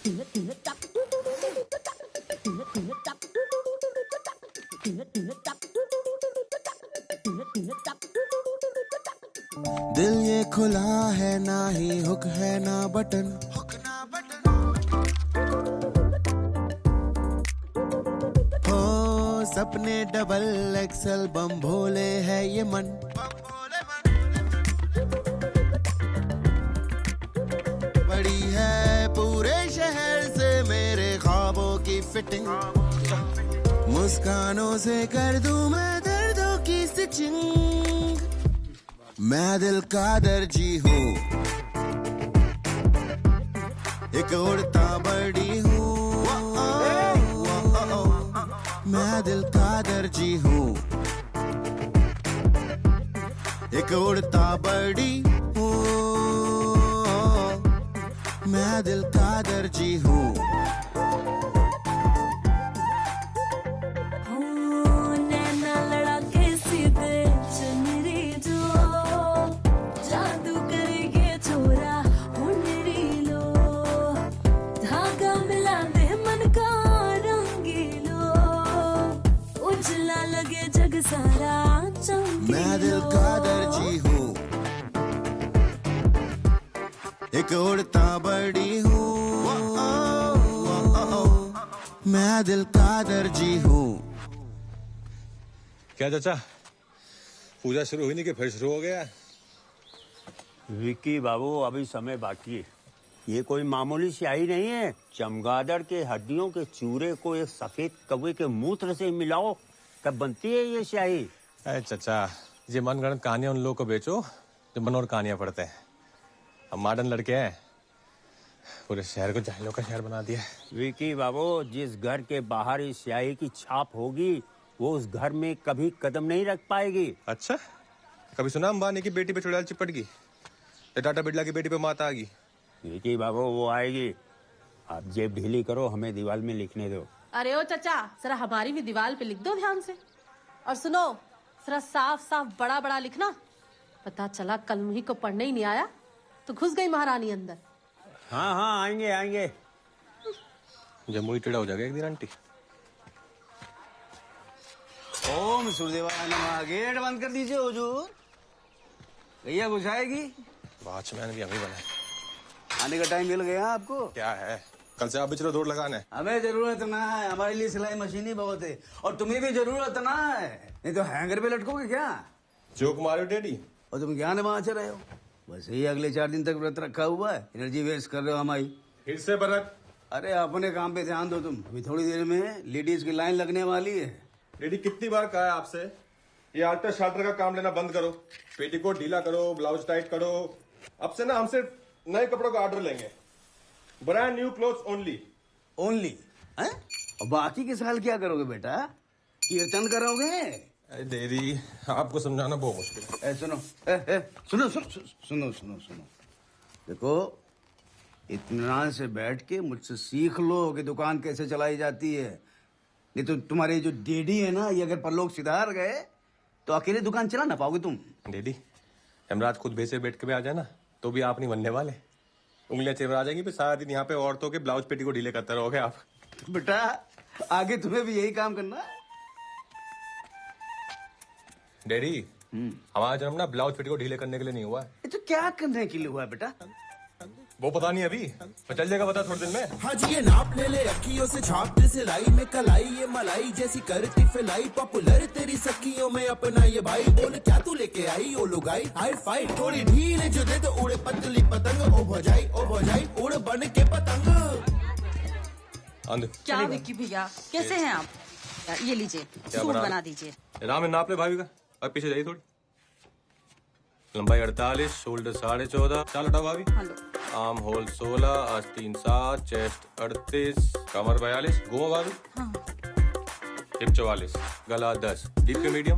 दिल ये खुला है ना ही हुक है ना बटन हो सपने डबल एक्सल बम भोले है ये मन बड़ी है पूरे शहर से मेरे ख्वाबों की फिटिंग मुस्कानों से कर दूं मैं दर्दों की स्टिचिंग मैं दिल का दर्जी हूँ एक उड़ता बर्डी हूँ मैं दिल का दर्जी हूँ एक उड़ता बर्डी हूँ मैं दिल का दर्जी हूँ मैं दिल का दर्जी हूँ एक उड़ता बर्डी हूँ मैं दिल का दर्जी हूँ। क्या चाचा पूजा शुरू हुई नहीं कि फिर शुरू हो गया? विक्की बाबू अभी समय बाकी है। ये कोई मामूली स्याही नहीं है। चमगादड़ के हड्डियों के चूरे को एक सफेद कौवे के मूत्र से मिलाओ तब बनती है ये स्याही। अरे चाचा ये मनगढ़ंत कहानियां उन लोगों को बेचो जो मनोहर कहानियां पढ़ते हैं। हम मॉडर्न लड़के हैं पूरे शहर को जाहिलों का शहर बना दिया। विक्की बाबू जिस घर के बाहर इस स्याही की छाप होगी वो उस घर में कभी कदम नहीं रख पाएगी। अच्छा कभी सुना अंबानी की बेटी पे चुड़ैल चिपट गई या टाटा बिरला की बेटी पे माता आ गई? विक्की बाबू वो आएगी। आप जेब ढीली करो हमें दीवार में लिखने दो। अरे ओ चाचा जरा हमारी भी दीवार पे लिख दो ध्यान से। और सुनो जरा साफ साफ बड़ा बड़ा लिखना। पता चला कल मुही को पढ़ने ही नहीं आया तो घुस गई महारानी अंदर। हाँ हाँ आएंगे आएंगे। जमुई टेढ़ा हो जाएगा एक दिन आंटी। ओम सूर्यदेवाय नमः। गेट बंद कर दीजिए हुजूर। भैया बुझाएगी। वॉचमैन भी हमें बनाए। आने का टाइम मिल गया आपको? क्या है कल से आप भी चलो दौड़ लगाने। हमें जरूरत ना है हमारे लिए सिलाई मशीन ही बहुत है और तुम्हें भी जरूरत ना है नहीं तो हैंगर पे लटकोगे क्या? जोक मारो डैडी। और तुम क्या नमाज रहे हो? बस यही अगले 4 दिन तक व्रत रखा हुआ है। एनर्जी वेस्ट कर रहे हो हमारी। फिर से व्रत? अरे अपने काम पे ध्यान दो तुम। अभी थोड़ी देर में लेडीज की लाइन लगने वाली है। डैडी कितनी बार कहा है आपसे ये आल्टर शाल्टर का काम लेना बंद करो। पेटीकोट ढीला करो ब्लाउज टाइट करो। अब से ना हम सिर्फ नए कपड़ों का ऑर्डर लेंगे। Brand new clothes only. Only हैं? और बाकी के साल क्या करोगे बेटा? कीर्तन करोगे? डैडी आपको समझाना बहुत मुश्किल है। सुनो सुनो सुनो सुनो सुनो सुनो देखो इत्मीनान से बैठ के मुझसे सीख लो कि दुकान कैसे चलाई जाती है। नहीं तो तुम्हारे जो डैडी है ना ये अगर परलोक सिधार गए तो अकेले दुकान चला ना पाओगे तुम। डैडी हेमराज खुद बेचे बैठ के भी आ जाए ना तो भी आप नहीं बनने वाले। उंगलियां चिरवा जाएंगी फिर सारा दिन यहाँ पे औरतों के ब्लाउज पेटी को ढीले करते रहोगे आप। बेटा आगे तुम्हें भी यही काम करना है। डैडी हमारा जन्म ना ब्लाउज पेटी को ढीले करने के लिए नहीं हुआ है। ये तो क्या करने के लिए हुआ है बेटा? वो पता नहीं अभी पर चल जाएगा पता थोड़े दिन में। हाँ जी ये नाप ले ले अखियों से छाप दे सिलाई में कलाई ये मलाई जैसी करती फिलाई पॉपुलर तेरी सखियों में अपना ये भाई बोल क्या तू लेके आई ओ लुगाई हाई फाई थोड़ी ढील जो दे तो उड़े पतली पतंग ओ भजाई उड़ बन के पतंग। क्या विक्की भैया कैसे हैं आप? ये लीजिए सूट बना दीजिए। राम नाप ले भाभी का और पीछे जाइए थोड़ी। लंबाई 48 शोल्डर 14.5 चाल हटाओ भाभी। आर्म होल 16 आस्तीन 7 चेस्ट 38 कमर 42 घुमा भाभी। हिप 44 गला 10 डीप के मीडियम?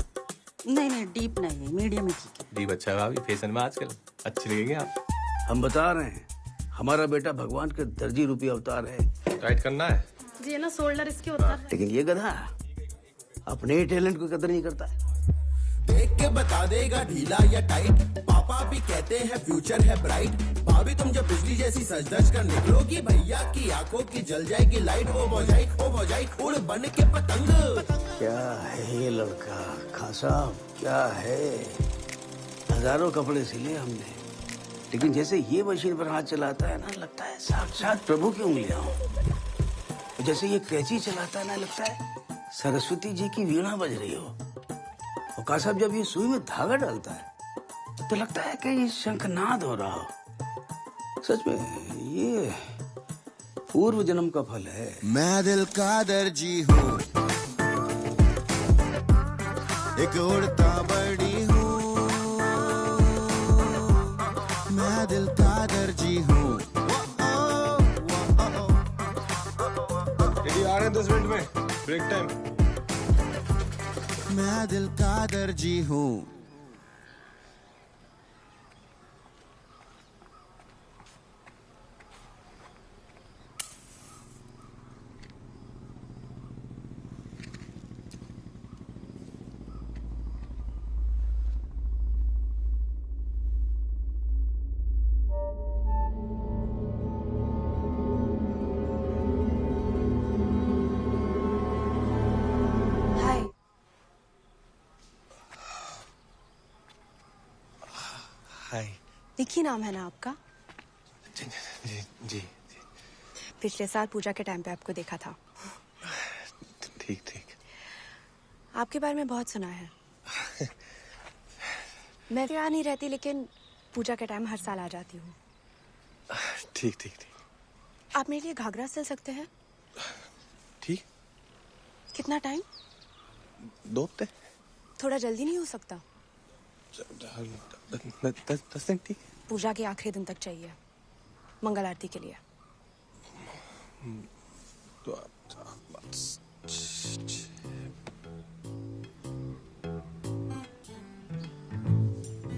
नहीं डीप नहीं मीडियम ही ठीक है। डीप अच्छा है भाभी फैशन में आजकल अच्छी लगेगी आप। हम बता रहे हैं हमारा बेटा भगवान का दर्जी रूपी अवतार है। टाइट करना है जी ना शोल्डर इसके होता है। लेकिन ये गधा अपने टैलेंट को कदर नहीं करता है। देख के बता देगा ढीला या टाइट, पापा भी कहते हैं फ्यूचर है ब्राइट। भाभी तुम जब बिजली जैसी सज धज कर निकलोगी, भैया की आंखों की जल जाएगी लाइट। ओ भौजाई उड़ बन के पतंग। क्या है ये लड़का खान साहब, क्या है? हजारों कपड़े सिले हमने, लेकिन जैसे ये मशीन पर हाथ चलाता है ना, लगता है साक्षात प्रभु की उंगलियां हो। जैसे ये कैंची चलाता है ना, लगता है सरस्वती जी की वीणा बज रही हो। और खान साहब जब ये सुई में धागा डालता है तो लगता है कि ये शंखनाद हो रहा हो। सच में ये पूर्व जन्म का फल है। मैं दिल का दर्जी हूँ, एक उड़ता बड़ी हूँ। मैं दिल का दर्जी हूँ। आ रहे हैं 10 मिनट में, ब्रेक टाइम। मैं दिल का दर्जी हूँ। हाय। हाय। विकी नाम है ना आपका? जी जी जी। पिछले साल पूजा के टाइम पे आपको देखा था। ठीक ठीक। आपके बारे में बहुत सुना है। मैं तो यहाँ नहीं रहती, लेकिन पूजा के टाइम हर साल आ जाती हूँ। ठीक ठीक ठीक। आप मेरे लिए घाघरा सिल सकते हैं? ठीक। कितना टाइम? 2 हफ्ते। थोड़ा जल्दी नहीं हो सकता? 10 दिन। ठीक। पूजा के आखिरी दिन तक चाहिए, मंगल आरती के लिए। तो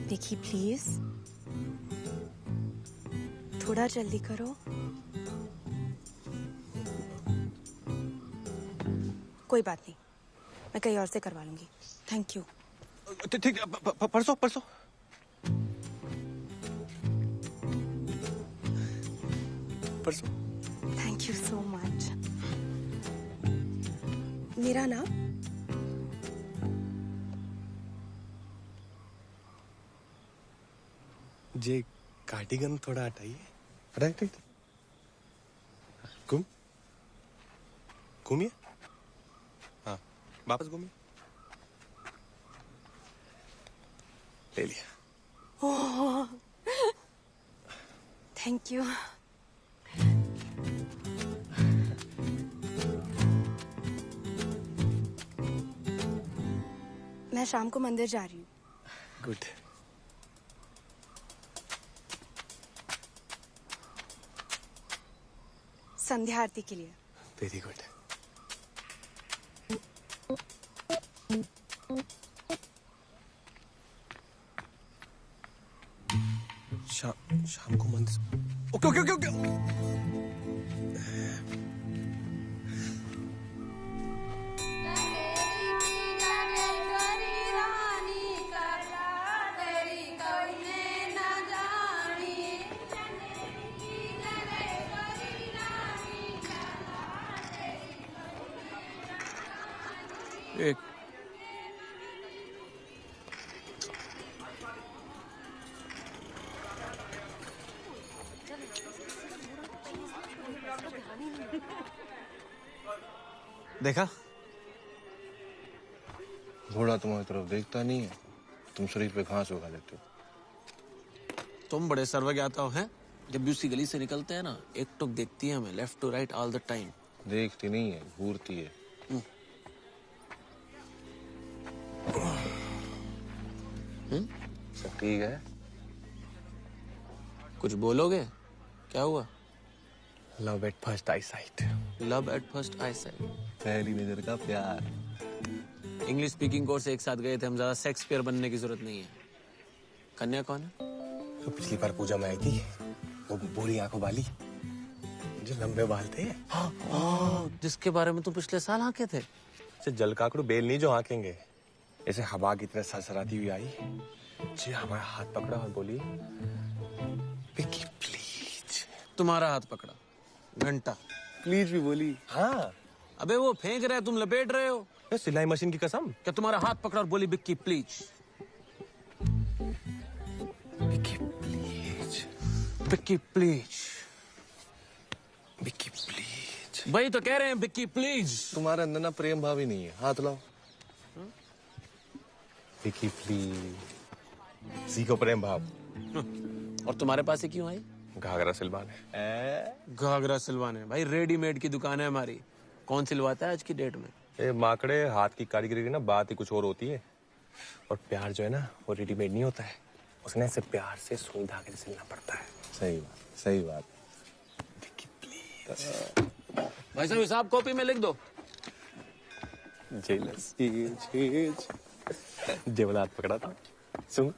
विकी प्लीज, थोड़ा जल्दी करो। कोई बात नहीं, मैं कहीं और से करवा लूंगी। Thank you. ठीक। परसों। Thank you so much. मेरा नाम जे कार्डिगन थोड़ा हटाइए। हटाइए। घूमिए। हाँ, वापस घूमिए। ले लिया। Thank you. मैं शाम को मंदिर जा रही हूँ। गुड। संध्या आरती के लिए। Very good. शाम को मंदिर। ओके। एक देखा, घोड़ा तुम्हारी तरफ देखता नहीं है, तुम शरीर पे घास उगा लेते हो। तुम बड़े सर्वज्ञाता हो हैं। जब भी उसकी गली से निकलते हैं ना, एक टुक देखती है हमें, left to right all the time. देखती नहीं है, घूरती है। सब ठीक है। कुछ बोलोगे? क्या हुआ? Love at first I site. Love at first I site. पहली नजर का प्यार। इंग्लिश स्पीकिंग कोर्स एक साथ गए थे हम, ज्यादा शेक्सपियर बनने की जरूरत नहीं है। कन्या कौन है? तो पिछली बार पूजा में आई थी, वो बूढ़ी आंखों वाली जो लंबे बाल थे। हाँ, जिसके बारे में तुम पिछले साल आके थे। जल काकड़ू बेल नहीं जो आंकेंगे। ऐसे हवा की तरह सरसराती हुई आई, जी हमारा हाथ पकड़ा और बोली, विक्की प्लीज। तुम्हारा हाथ पकड़ा, घंटा प्लीज भी बोली। हाँ। अबे वो फेंक रहा है, तुम लपेट रहे हो। ये सिलाई मशीन की कसम। क्या तुम्हारा हाथ पकड़ा और बोली Vicky please? Vicky please, Vicky please, Vicky please. वही तो कह रहे हैं, विक्की प्लीज। तुम्हारे अंदर ना प्रेम भाव ही नहीं है, हाथ लाओ। विक्की प्लीज, सीखो प्रेम भाव। और तुम्हारे पास ही क्यों आई? घाघरा सिलवाने। घाघरा सिलवाने? भाई रेडीमेड की दुकान है हमारी, कौन सिलवाता है आज की डेट में? ए माकड़े, हाथ की कारीगरी की ना बात ही कुछ और होती है। और प्यार जो है ना, वो रेडीमेड नहीं होता है, उसने ऐसे प्यार से सुई धागे से सिलना पड़ता है। सही बात, सही बात। भाई साहब हिसाब कॉपी में लिख दो। जेवला हाथ पकड़ा था, सुन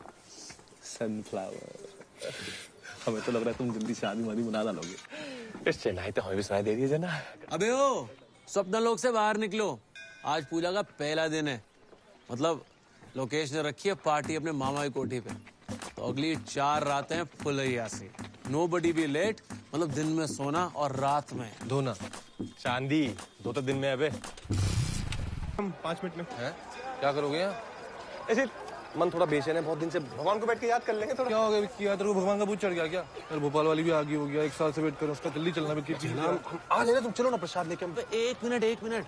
सनफ्लावर। हमें तो लग रहा है तुम जल्दी शादी वादी बना डालोगे। इस चेन्नई तो हमें भी सुनाई दे रही है ना। अबे ओ, स्वप्न लोक से बाहर निकलो, आज पूजा का पहला दिन है। मतलब लोकेश ने रखी है पार्टी अपने मामा की कोठी पे, तो अगली 4 रातें फुलैया से, नोबडी बी लेट, मतलब दिन में सोना और रात में धोना। चांदी दो तो दिन में। अबे हम 5 मिनट में है, क्या करोगे यहाँ? ऐसे मन थोड़ा बेचैन है बहुत दिन से, भगवान को बैठ के याद कर लेंगे थोड़ा। क्या हो गया विक्की, याद रखो, भगवान का भूत चढ़ गया क्या? यार भोपाल वाली भी आगे हो गया, 1 साल से वेट करो उसका, जल्दी चलना विक्की। आ लेना तुम, चलो ना प्रसाद लेके। 1 मिनट।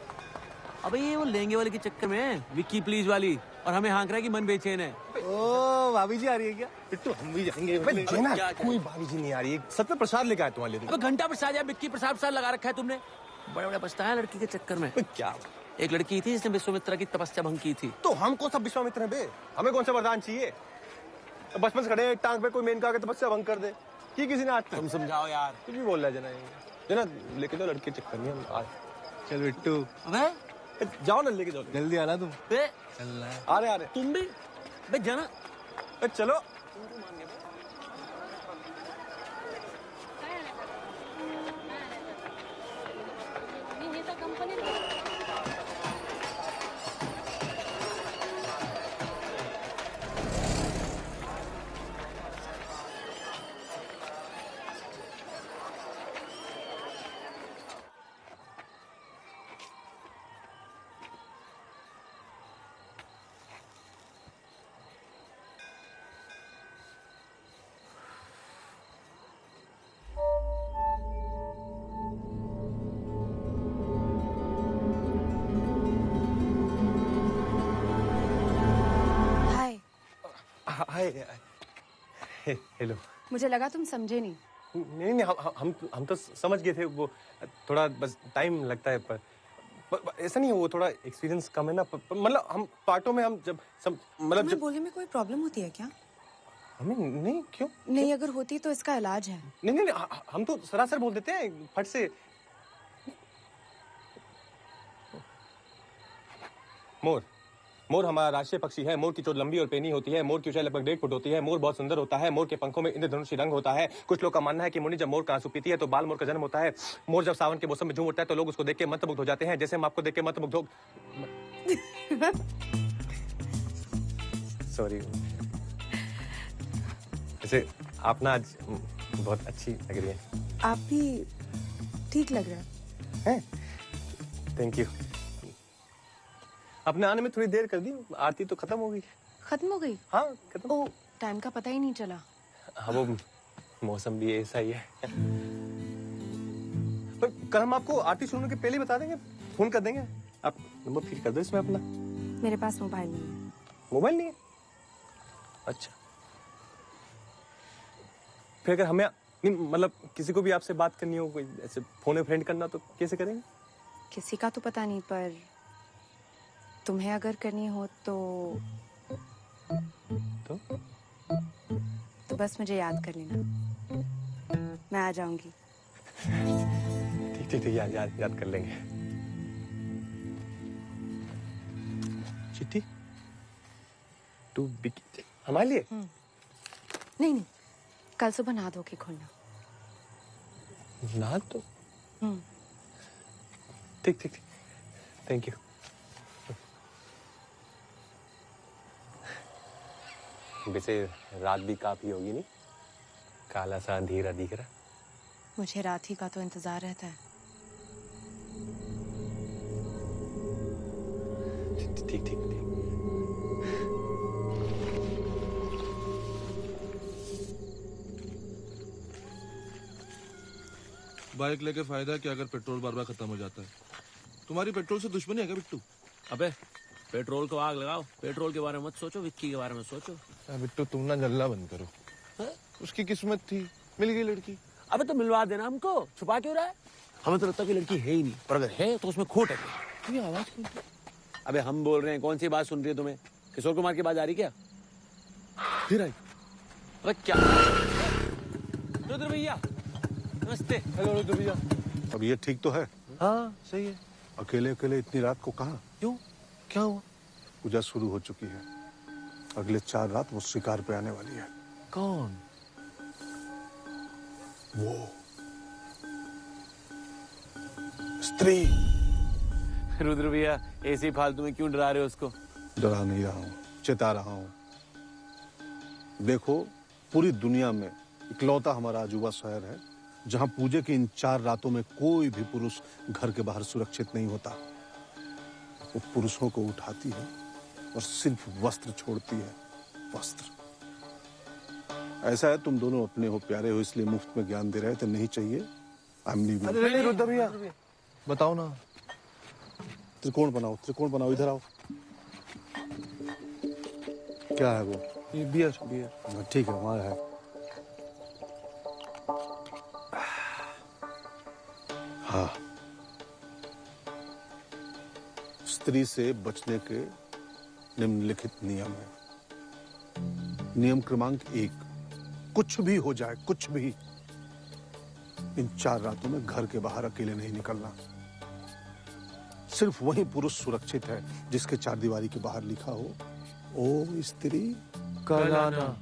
अबे ये वो लेंगे वाले के चक्कर में विक्की प्लीज वाली, और हमें हाँक रहा है कि मन बेचैन है। ओ भाभी जी आ रही है क्या? बिट्टू हम भी जाएंगे। कोई भाभी जी नहीं आ रही है, सच में प्रसाद लेके आए तुम्हारे लिए। घंटा प्रसाद या विक्की प्रसाद लगा रखा है तुमने, बड़ा बड़ा पछताया लड़की के चक्कर में। क्या एक लड़की थी जिसने विश्वामित्र की तपस्या भंग की थी। तो हम कौन सा विश्वामित्र हैं बे? हमें कौन सा वरदान चाहिए? बचपन से खड़े टांग पे कोई मेनका के तपस्या भंग कर दे, कि किसी ने आज तक? तुम समझाओ यार। कुछ भी बोल रहा है जना, लेके जाओ लड़के चक्कर नहीं हम आज। चल बिट्टू, अबे जाओ ना, लेके जाओ, जल्दी आना तुम। चल रहा है। आ रहे तुम भी बे जाना। चलो। हाय। हेलो। मुझे लगा तुम समझे नहीं। नहीं, हम तो समझ गए थे, वो थोड़ा बस टाइम लगता है, पर ऐसा नहीं है, वो थोड़ा एक्सपीरियंस कम है ना, मतलब हम पार्टों में हम जब मतलब जब बोलने में कोई प्रॉब्लम होती है क्या? हमें नहीं, क्यों? नहीं, अगर होती तो इसका इलाज है। नहीं, हम तो सरासर बोल देते हैं फट से। मोर हमारा राष्ट्रीय पक्षी है। मोर की चोट लंबी और पेनी होती है। मोर की ऊंचाई लगभग 1.5 फुट होती है। मोर बहुत सुंदर होता है। मोर के पंखों में इंद्रधनुषी रंग होता है। कुछ लोग का मानना है कि मुनि जब मोर का आंसू पीती है तो बाल मोर का जन्म होता है। मोर जब सावन के मौसम में झूम उठता है तो लोग उसको देख के मंत्रमुग्ध हो जाते हैं, जैसे हम आपको देख के मंत्रमुग्ध हो। सॉरी। वैसे आप ना आज बहुत अच्छी लग रही है। आप भी ठीक लग रहा है। Thank you. अपने आने में थोड़ी देर कर दी, आरती तो खत्म हो गई। खत्म हो गई? हाँ खत्म। ओ, टाइम का पता ही नहीं चला। हाँ, वो मौसम भी ऐसा ही है। पर कल हम आपको आरती शुरू होने के पहले ही बता देंगे, फोन कर देंगे। आप नंबर फीड कर दो इसमें अपना। मेरे पास मोबाइल नहीं है। मोबाइल नहीं है? अच्छा, फिर अगर हमें नहीं, मतलब किसी को भी आपसे बात करनी हो, कोई ऐसे फोन में फ्रेंड करना, तो कैसे करेंगे? किसी का तो पता नहीं, पर तुम्हें अगर करनी हो तो बस मुझे याद कर लेना, मैं आ जाऊंगी। ठीक, याद कर लेंगे। चिट्ठी टू बिकी हमारे लिए? नहीं, कल सुबह नहा धो के खोलना। ना तो ठीक, थैंक यू। वैसे रात भी काफी होगी नहीं? काला सा अंधेरा दिख रहा। मुझे रात ही का तो इंतजार रहता है। ठीक ठीक ठीक। बाइक लेके फायदा क्या अगर पेट्रोल बार बार खत्म हो जाता है? तुम्हारी पेट्रोल से दुश्मनी है क्या बिट्टू? अबे पेट्रोल को आग लगाओ, पेट्रोल के बारे में मत सोचो, विक्की के बारे में सोचो। बिट्टू तुम ना जलना बंद करो। है? उसकी किस्मत थी, मिल गई लड़की। अबे तो मिलवा देना हमको, छुपा क्यों रहा है? हमें तो लगता है कि लड़की है ही नहीं, पर अगर है तो उसमें खोट है। ये आवाज कौन सी? अबे हम बोल रहे हैं, कौन सी बात सुन रही है तुम्हें? किशोर कुमार की बात आ रही क्या? फिर आई। अबे क्या? रुद्र भैया नमस्ते। हेलो रुद्र भैया। अब ये ठीक तो है? हाँ सही है। अकेले अकेले इतनी रात को कहाँ? क्यों, क्या हुआ? पूजा शुरू हो चुकी है, अगले 4 रात वो शिकार पे आने वाली है। कौन? वो स्त्री। रुद्र भैया ऐसी फालतू में क्यों डरा रहे हो उसको? डरा नहीं रहा हूँ, चेता रहा हूँ। देखो, पूरी दुनिया में इकलौता हमारा अजूबा शहर है जहाँ पूजे की इन 4 रातों में कोई भी पुरुष घर के बाहर सुरक्षित नहीं होता। वो पुरुषों को उठाती है और सिर्फ वस्त्र छोड़ती है, वस्त्र। ऐसा है, तुम दोनों अपने हो, प्यारे हो, इसलिए मुफ्त में ज्ञान दे रहे थे, नहीं चाहिए। अरे रुद्र भैया बताओ ना। त्रिकोण बनाओ, त्रिकोण बनाओ, इधर आओ। क्या है वो? ये बियर। ठीक है, वहां है। हाँ, स्त्री से बचने के निम्नलिखित नियम है। नियम क्रमांक 1, कुछ भी हो जाए, कुछ भी, इन 4 रातों में घर के बाहर अकेले नहीं निकलना। सिर्फ वही पुरुष सुरक्षित है जिसके 4 दीवारी के बाहर लिखा हो, ओ स्त्री कल आना।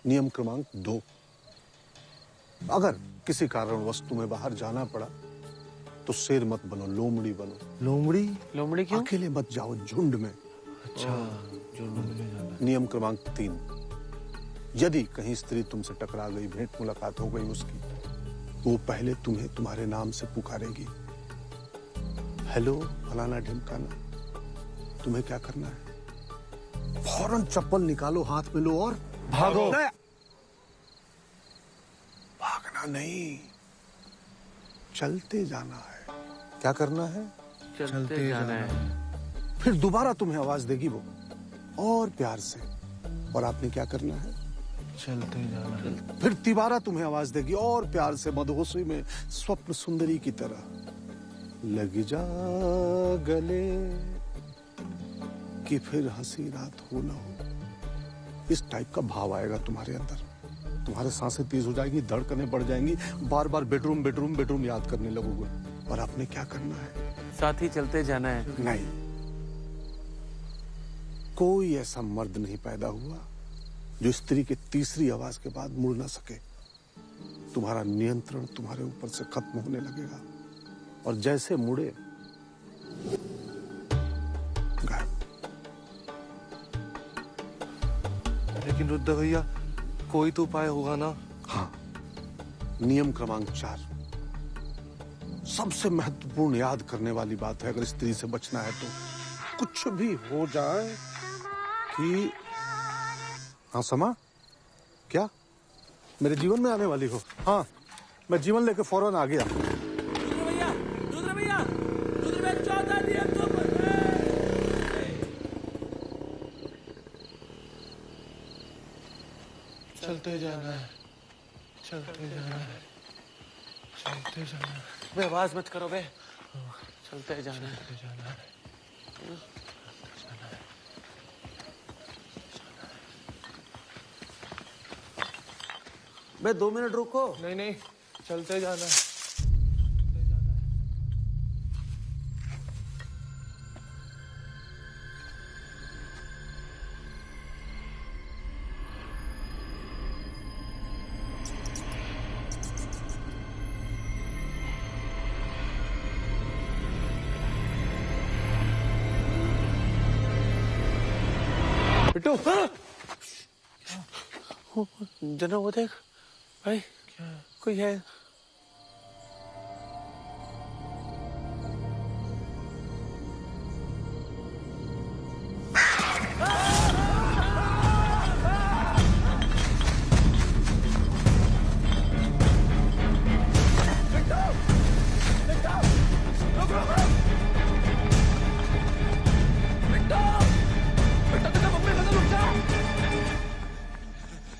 नियम क्रमांक 2, अगर किसी कारणवश तुम्हें बाहर जाना पड़ा तो शेर मत बनो, लोमड़ी बनो। लोमड़ी? लोमड़ी क्यों? अकेले मत जाओ, झुंड में। अच्छा, झुंड में जाना। नियम क्रमांक 3, यदि कहीं स्त्री तुमसे टकरा गई, भेंट मुलाकात हो गई उसकी, तो वो पहले तुम्हें तुम्हारे नाम से पुकारेगी। हेलो फलाना ढिमकाना। तुम्हें क्या करना है? फौरन चप्पल निकालो, हाथ में लो और भागो। भागना नहीं, चलते जाना है। क्या करना है? चलते जाना है। फिर दोबारा तुम्हें आवाज देगी वो, और प्यार से, और आपने क्या करना है? चलते जाना है। फिर तिबारा तुम्हें आवाज देगी और प्यार से, मदहोशी में स्वप्न सुंदरी की तरह। लग जा गले कि फिर हंसी रात हो ना हो। इस टाइप का भाव आएगा तुम्हारे अंदर। तुम्हारे सांसें तेज हो जाएंगी, धड़कनें बढ़ जाएंगी, बार बार बेडरूम बेडरूम बेडरूम याद करने लगोगे। और आपने क्या करना है? साथ ही चलते जाना है। नहीं, कोई ऐसा मर्द नहीं पैदा हुआ जो स्त्री के तीसरी आवाज के बाद मुड़ ना सके। तुम्हारा नियंत्रण तुम्हारे ऊपर से खत्म होने लगेगा, और जैसे मुड़े गायब। लेकिन रुद्र भैया कोई तो उपाय होगा ना? हाँ, नियम क्रमांक 4, सबसे महत्वपूर्ण याद करने वाली बात है। अगर स्त्री से बचना है तो कुछ भी हो जाए कि हाँ समा, क्या मेरे जीवन में आने वाली हो? हाँ, मैं जीवन लेके फौरन आ गया। रुद्र भैया 14 नियम तो चलते जाना है, चलते जाना है, चलते जाना है। बे आवाज मत करो बे, चलते जाना है। चलते जाना है। बे 2 मिनट रुको। नहीं नहीं, चलते जाना है। बिट्टू, जना वो देख भाई, क्या कोई है?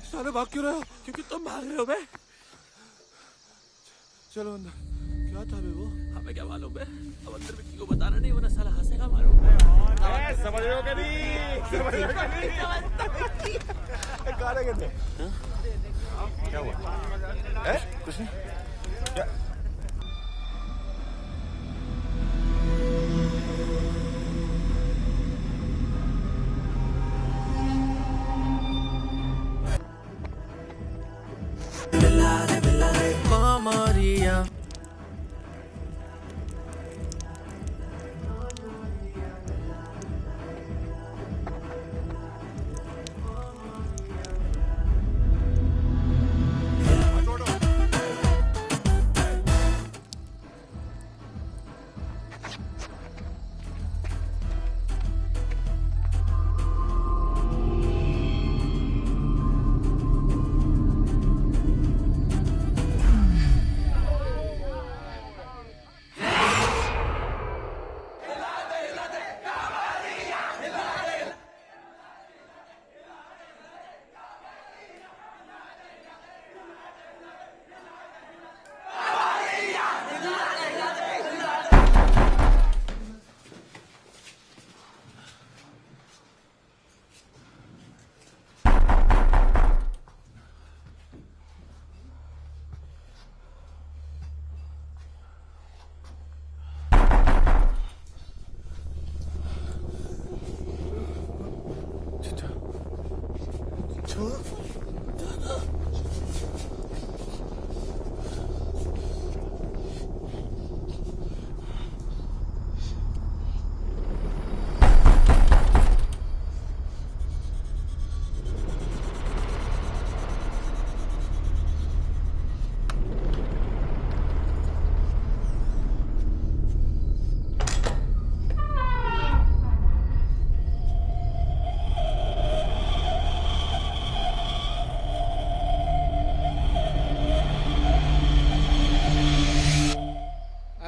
साले भाग क्यों रहे हो? क्योंकि तुम भाग रहे हो बे। चलो अंदर। क्या था बे वो? हमें क्या मालूम है? अब अंदर विक्की को बताना नहीं, वरना साला हंसेगा मारो। समझ रहे हो कि नहीं? समझ रहे हो कि नहीं? गाने के थे। क्या हुआ? कुछ नहीं। क्या? Maria.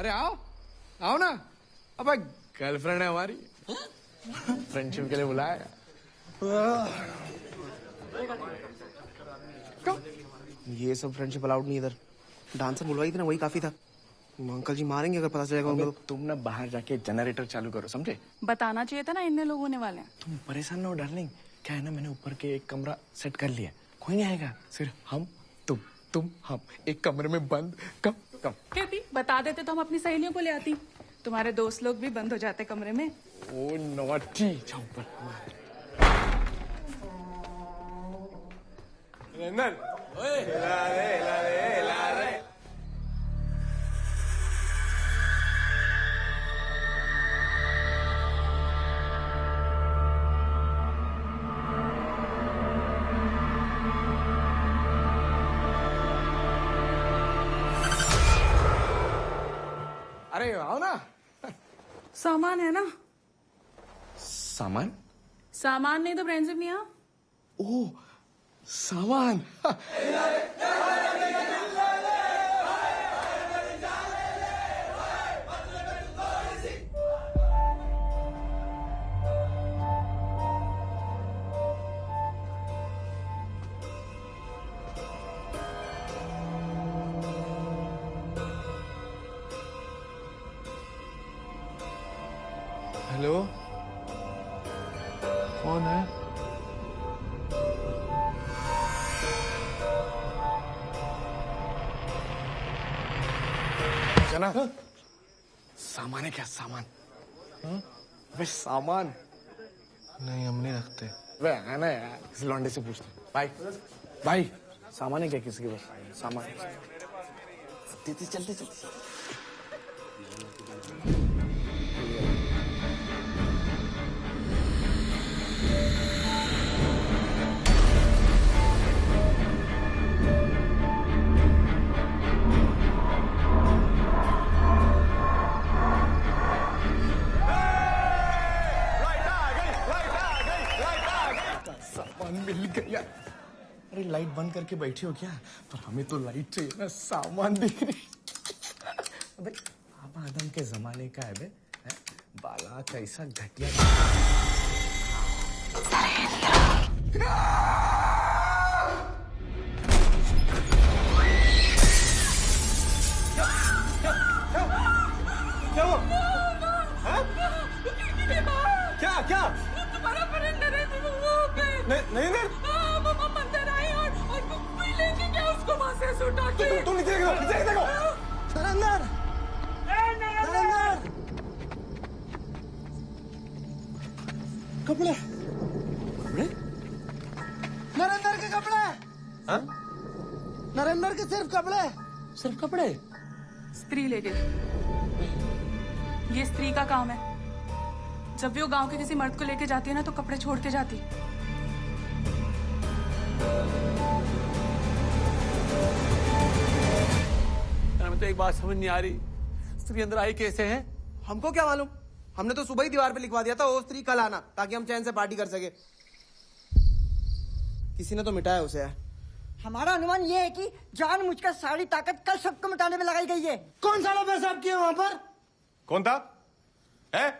अरे आओ आओ ना। अब गर्लफ्रेंड है हमारी, फ्रेंडशिप के लिए बुलाया। क्यों? ये सब फ्रेंडशिप अलाउड नहीं इधर। डांसर बुलवाई थी ना, वही काफी था। अंकल जी मारेंगे अगर पता चलेगा उनको। तुम ना बाहर जाके जनरेटर चालू करो, समझे? बताना चाहिए था ना, इतने लोग होने वाले हैं। तुम परेशान ना हो डार्लिंग। क्या है ना, मैंने ऊपर के एक कमरा सेट कर लिया, कोई नहीं आएगा, सिर्फ हम तुम हम एक कमरे में बंद। कम कहती बता देते तो हम अपनी सहेलियों को ले आती, तुम्हारे दोस्त लोग भी बंद हो जाते कमरे में। ओ नॉटी। जाओ ऊपर। रंगन ओए हिला रे हिला रे हिला रे। अरे आओ ना। सामान है ना? सामान? सामान नहीं तो फ्रेंडशिप नहीं। आ ओह सामान। हेलो, कौन है? जना सामान है क्या? सामान? वे सामान नहीं, हम नहीं रखते। वे आना यार, किसी लौंडे से पूछते। भाई भाई सामान है क्या किसी के पास? सामान चलते चलते। मिल गया। अरे लाइट बंद करके बैठी हो क्या? पर हमें तो लाइट चाहिए ना, सामान दिख रही। अबे आप आदम के जमाने का है बे, हैं? बाला कैसा घटिया। क्या हुआ? क्या क्या? तुम्हारा सरेंडर है, नहीं मंदिर आई और कोई लेके गया उसको वहां से उठा के। तुम नीचे देखो। सरेंडर, सरेंडर, कपड़े, नरेंद्र के कपड़े। हाँ? नरेंद्र के सिर्फ कपड़े। स्त्री ले गई। ये स्त्री का काम है। जब भी वो गांव के किसी मर्द को लेके जाती है ना तो कपड़े छोड़ के जाती। हमें तो एक बात समझ नहीं आ रही, स्त्री अंदर आई कैसे है? हमको क्या मालूम, हमने तो सुबह ही दीवार पे लिखवा दिया था वो स्त्री कल आना, ताकि हम चैन से पार्टी कर सके। किसी ने तो मिटाया उसे। हमारा अनुमान ये है कि जानबूझकर सारी ताकत कल सबको मिटाने में लगाई गई है। कौन साला पेशाब किया वहां पर? कौन था? है?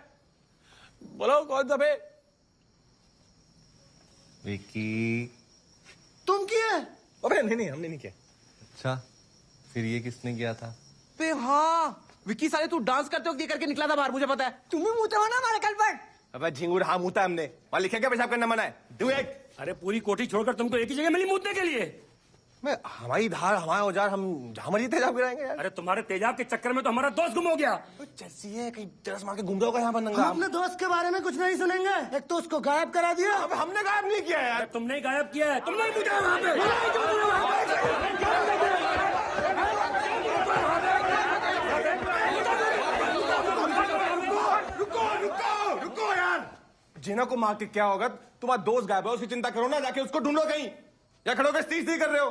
बोलो कौन था बे? विकी। तुम किए? अबे नहीं हमने नहीं किया। अच्छा फिर ये किसने किया था? पे हाँ, विक्की साले तू डांस करते वक्त ये करके निकला था बाहर, मुझे पता है। तुम ही मुंहते हो ना हमारे कल पर। अबे झिंगुर, हाँ मुता हमने। वहां लिखा क्या पेशाब करना मना है? Do it. अरे पूरी कोठी छोड़कर तुमको एक ही जगह मिली मूतने के लिए? मैं हमारी धार हमारा औजार, हम जहां मर्जी तेजाब गिराएंगे यार। अरे तुम्हारे तेजाब के चक्कर में तो हमारा दोस्त गुम हो गया। जैसी है कहीं तरस मार के घूम रहा होगा यहाँ पर नंगा। हम अपने दोस्त के बारे में कुछ नहीं सुनेंगे। एक तो उसको गायब करा दिया। अब हमने गायब नहीं किया यार। तुमने ही गायब किया है, तुमने ही मुझे वहां पे। रुको यार। जिना को मार के क्या होगा? तुम्हारा दोस्त गायब है, उसकी चिंता करो ना, जाके उसको ढूंढो कहीं। या खड़ो के स्त्री कर रहे हो?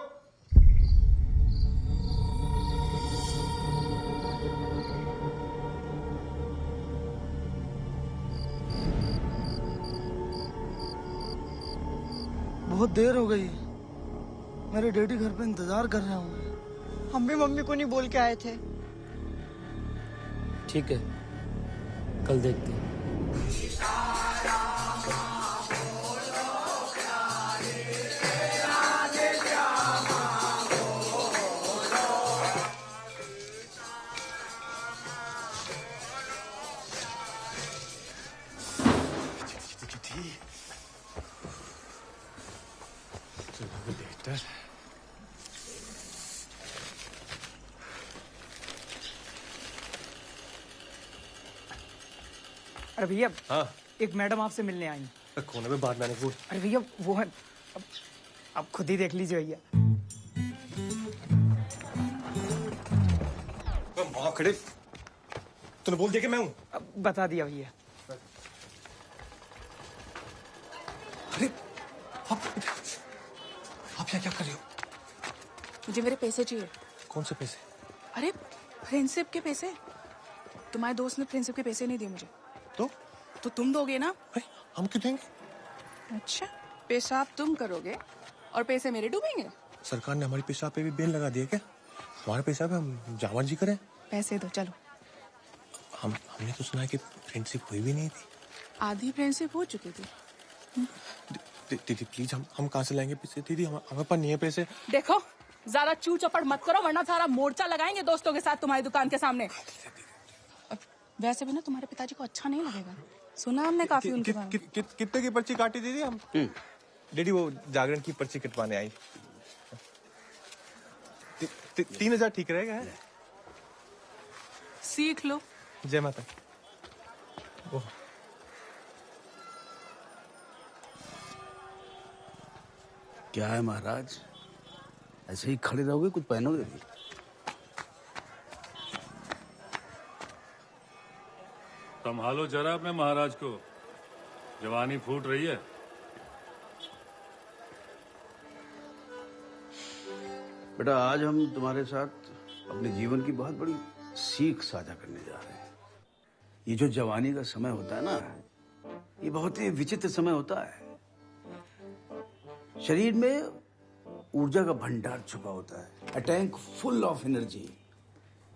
बहुत देर हो गई, मेरे डैडी घर पे इंतजार कर रहे होंगे। हम भी मम्मी को नहीं बोल के आए थे। ठीक है, कल देखते हैं। अरे भैया, हाँ एक मैडम आपसे मिलने आई। कोने में बात मैंने बोल। अरे भैया वो है, अब खुद ही देख लीजिए भैया। वहां खड़े तूने बोल दिया कि मैं हूं? अब बता दिया भैया। अरे आप यहाँ क्या कर रहे हो? मुझे मेरे पैसे चाहिए। कौन से पैसे? अरे फ्रेंडशिप के पैसे। तुम्हारे दोस्त ने फ्रेंडशिप के पैसे नहीं दिए मुझे। तो तुम दोगे ना? हम क्यों देंगे? अच्छा, पेशाब तुम करोगे और पैसे मेरे डूबेंगे? सरकार ने हमारी पेशाब पे भी बैन लगा दिया क्या? हमारे पेशाब पे हम जहाँ मर्जी करें? पैसे दो, चलो। हमने तो सुना है कि फ्रेंडशिप हुई भी नहीं थी। आधी फ्रेंडशिप हो चुकी थी। दीदी प्लीज, हम कहाँ से लाएंगे पैसे? दीदी हमारे पास नहीं है पैसे। देखो, ज्यादा चू चपड़ मत करो, वरना सारा मोर्चा लगाएंगे दोस्तों के साथ तुम्हारी दुकान के सामने। वैसे भी ना तुम्हारे पिताजी को अच्छा नहीं लगेगा। सुना हमने काफी उनके बारे में। कितने की पर्ची काटी दीदी? हम डैडी वो जागरण की पर्ची कटवाने आई। 3000 ठीक रहेगा? है? सीख लो। जय माता। क्या है महाराज, ऐसे ही खड़े रहोगे? कुछ पहनोगे भी? संभालो जरा अपने महाराज को, जवानी फूट रही है। बेटा, आज हम तुम्हारे साथ अपने जीवन की बहुत बड़ी सीख साझा करने जा रहे हैं। ये जो जवानी का समय होता है ना, ये बहुत ही विचित्र समय होता है। शरीर में ऊर्जा का भंडार छुपा होता है, a tank full of energy.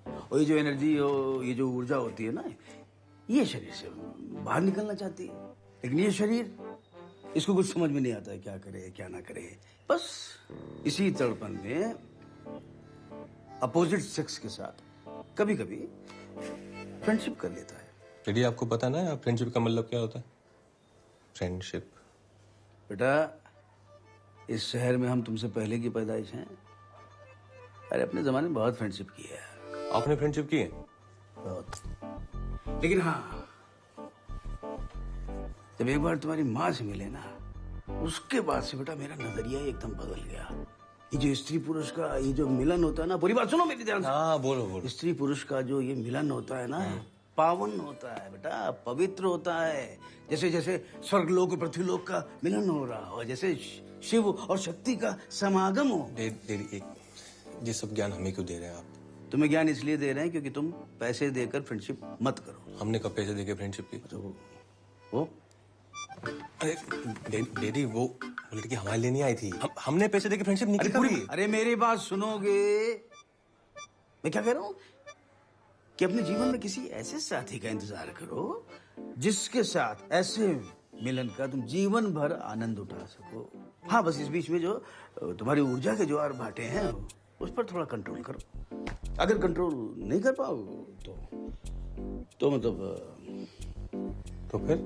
और ये जो एनर्जी हो, ये जो ऊर्जा होती है ना, ये शरीर से बाहर निकलना चाहती है, लेकिन ये शरीर, इसको कुछ समझ में नहीं आता है क्या करे क्या ना करे। बस इसी तड़पन में अपोजिट सेक्स के साथ कभी कभी फ्रेंडशिप कर लेता है। डैडी आपको पता ना फ्रेंडशिप का मतलब क्या होता है? फ्रेंडशिप। बेटा, इस शहर में हम तुमसे पहले की पैदाइश हैं। अरे अपने जमाने में बहुत फ्रेंडशिप की है। आपने फ्रेंडशिप की है? बहुत। लेकिन हाँ, जब एक बार तुम्हारी माँ से मिले ना, उसके बाद से बेटा मेरा नजरिया ही एकदम बदल गया। ये जो स्त्री पुरुष का ये जो मिलन होता है ना, पूरी बात सुनो मेरी ध्यान से। हाँ बोलो बोलो। स्त्री पुरुष का जो ये मिलन होता है ना, पावन होता है बेटा, पवित्र होता है। जैसे जैसे स्वर्गलोक और पृथ्वीलोक का मिलन हो रहा हो, जैसे शिव और शक्ति का समागम हो। डैडी ये सब ज्ञान हमें क्यों दे रहे हैं आप? तुम्हें ज्ञान इसलिए दे रहे हैं क्योंकि तुम पैसे देकर फ्रेंडशिप मत करो। हमने कब पैसे देके फ्रेंडशिप की? तो वो अरे डैडी वो लड़की हमारे लिए नहीं आई थी। हमने पैसे देके फ्रेंडशिप नहीं की कभी। अरे मेरी बात सुनोगे? मैं क्या कह रहा हूँ कि अपने जीवन में किसी ऐसे साथी का इंतजार करो जिसके साथ ऐसे मिलन का तुम जीवन भर आनंद उठा सको। हाँ, बस इस बीच में जो तुम्हारी ऊर्जा के ज्वार भाटे हैं उस पर थोड़ा कंट्रोल करो। अगर कंट्रोल नहीं कर पाओ तो मतलब तो फिर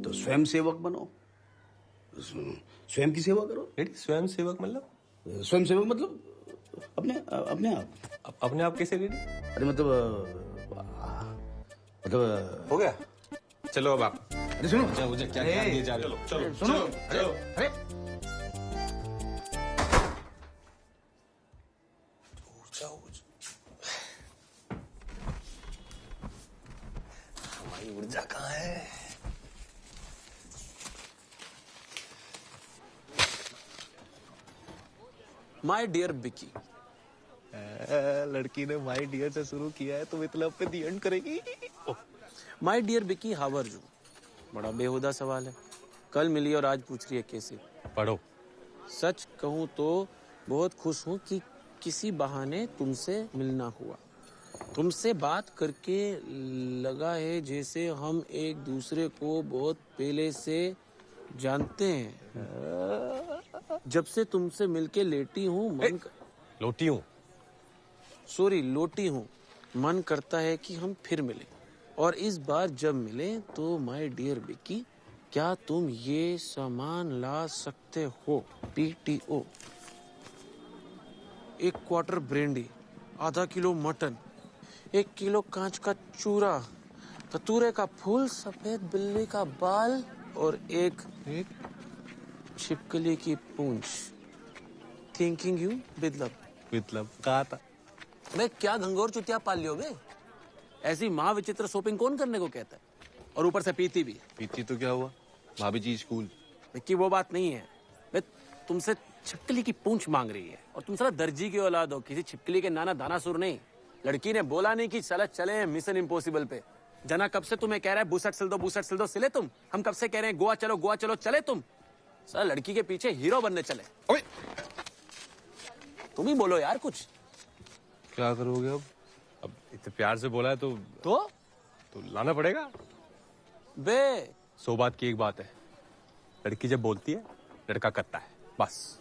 तो स्वयं सेवक बनो, स्वयं की सेवा करो। स्वयं सेवक मतलब? स्वयं सेवक मतलब अपने आप कैसे रेडी? अरे मतलब हो गया। चलो अब आप। अरे सुनो, मुझे क्या ज्ञान दिए जा रहे हो? चलो सुनो। अरे हमारी ऊर्जा कहाँ है? माय डियर बिकी। लड़की ने माय डियर से शुरू किया है तो मतलब पे दी एंड करेगी। माय डियर बिकी, हाउ आर यू? बड़ा बेहुदा सवाल है। कल मिली और आज पूछ रही है कैसे। पढ़ो। सच कहूं तो बहुत खुश हूं कि किसी बहाने तुमसे मिलना हुआ। तुमसे बात करके लगा है जैसे हम एक दूसरे को बहुत पहले से जानते हैं। जब से तुमसे मिलके लेटी हूँ लोटी हूँ मन करता है कि हम फिर मिलें। और इस बार जब मिले तो माय डियर बिकी, क्या तुम ये सामान ला सकते हो? PTO, 1 क्वार्टर ब्रेंडी, आधा किलो मटन, 1 किलो कांच का चूरा, कतूरे का फूल, सफेद बिल्ली का बाल और एक छिपकली की पूंछ। थिंकिंग यू बिदलब कहा था मैं क्या घंगोर चुतिया पाल लियो बे? ऐसी महाविचित्र शॉपिंग कौन करने को कहता है? और ऊपर से पीती भी। पीती तो क्या हुआ, भाभी जी स्कूल। विक्की वो बात नहीं है। मैं तुमसे छिपकली की पूंछ मांग रही है और तुम साला दर्जी की औलाद हो, किसी छिपकली के नाना दानासुर नहीं। लड़की ने बोला नहीं कि चला चले मिशन इम्पॉसिबल पे। जना कब से तुम्हें कह रहा है बुसट सिल दो सिले तुम। हम कब से कह रहे हैं गोवा चलो चले तुम। साला लड़की के पीछे हीरो बनने चले। तुम ही बोलो यार कुछ। क्या करोगे अब इतने प्यार से बोला है तो लाना पड़ेगा बे। 100 बात की एक बात है, लड़की जब बोलती है लड़का करता है, बस।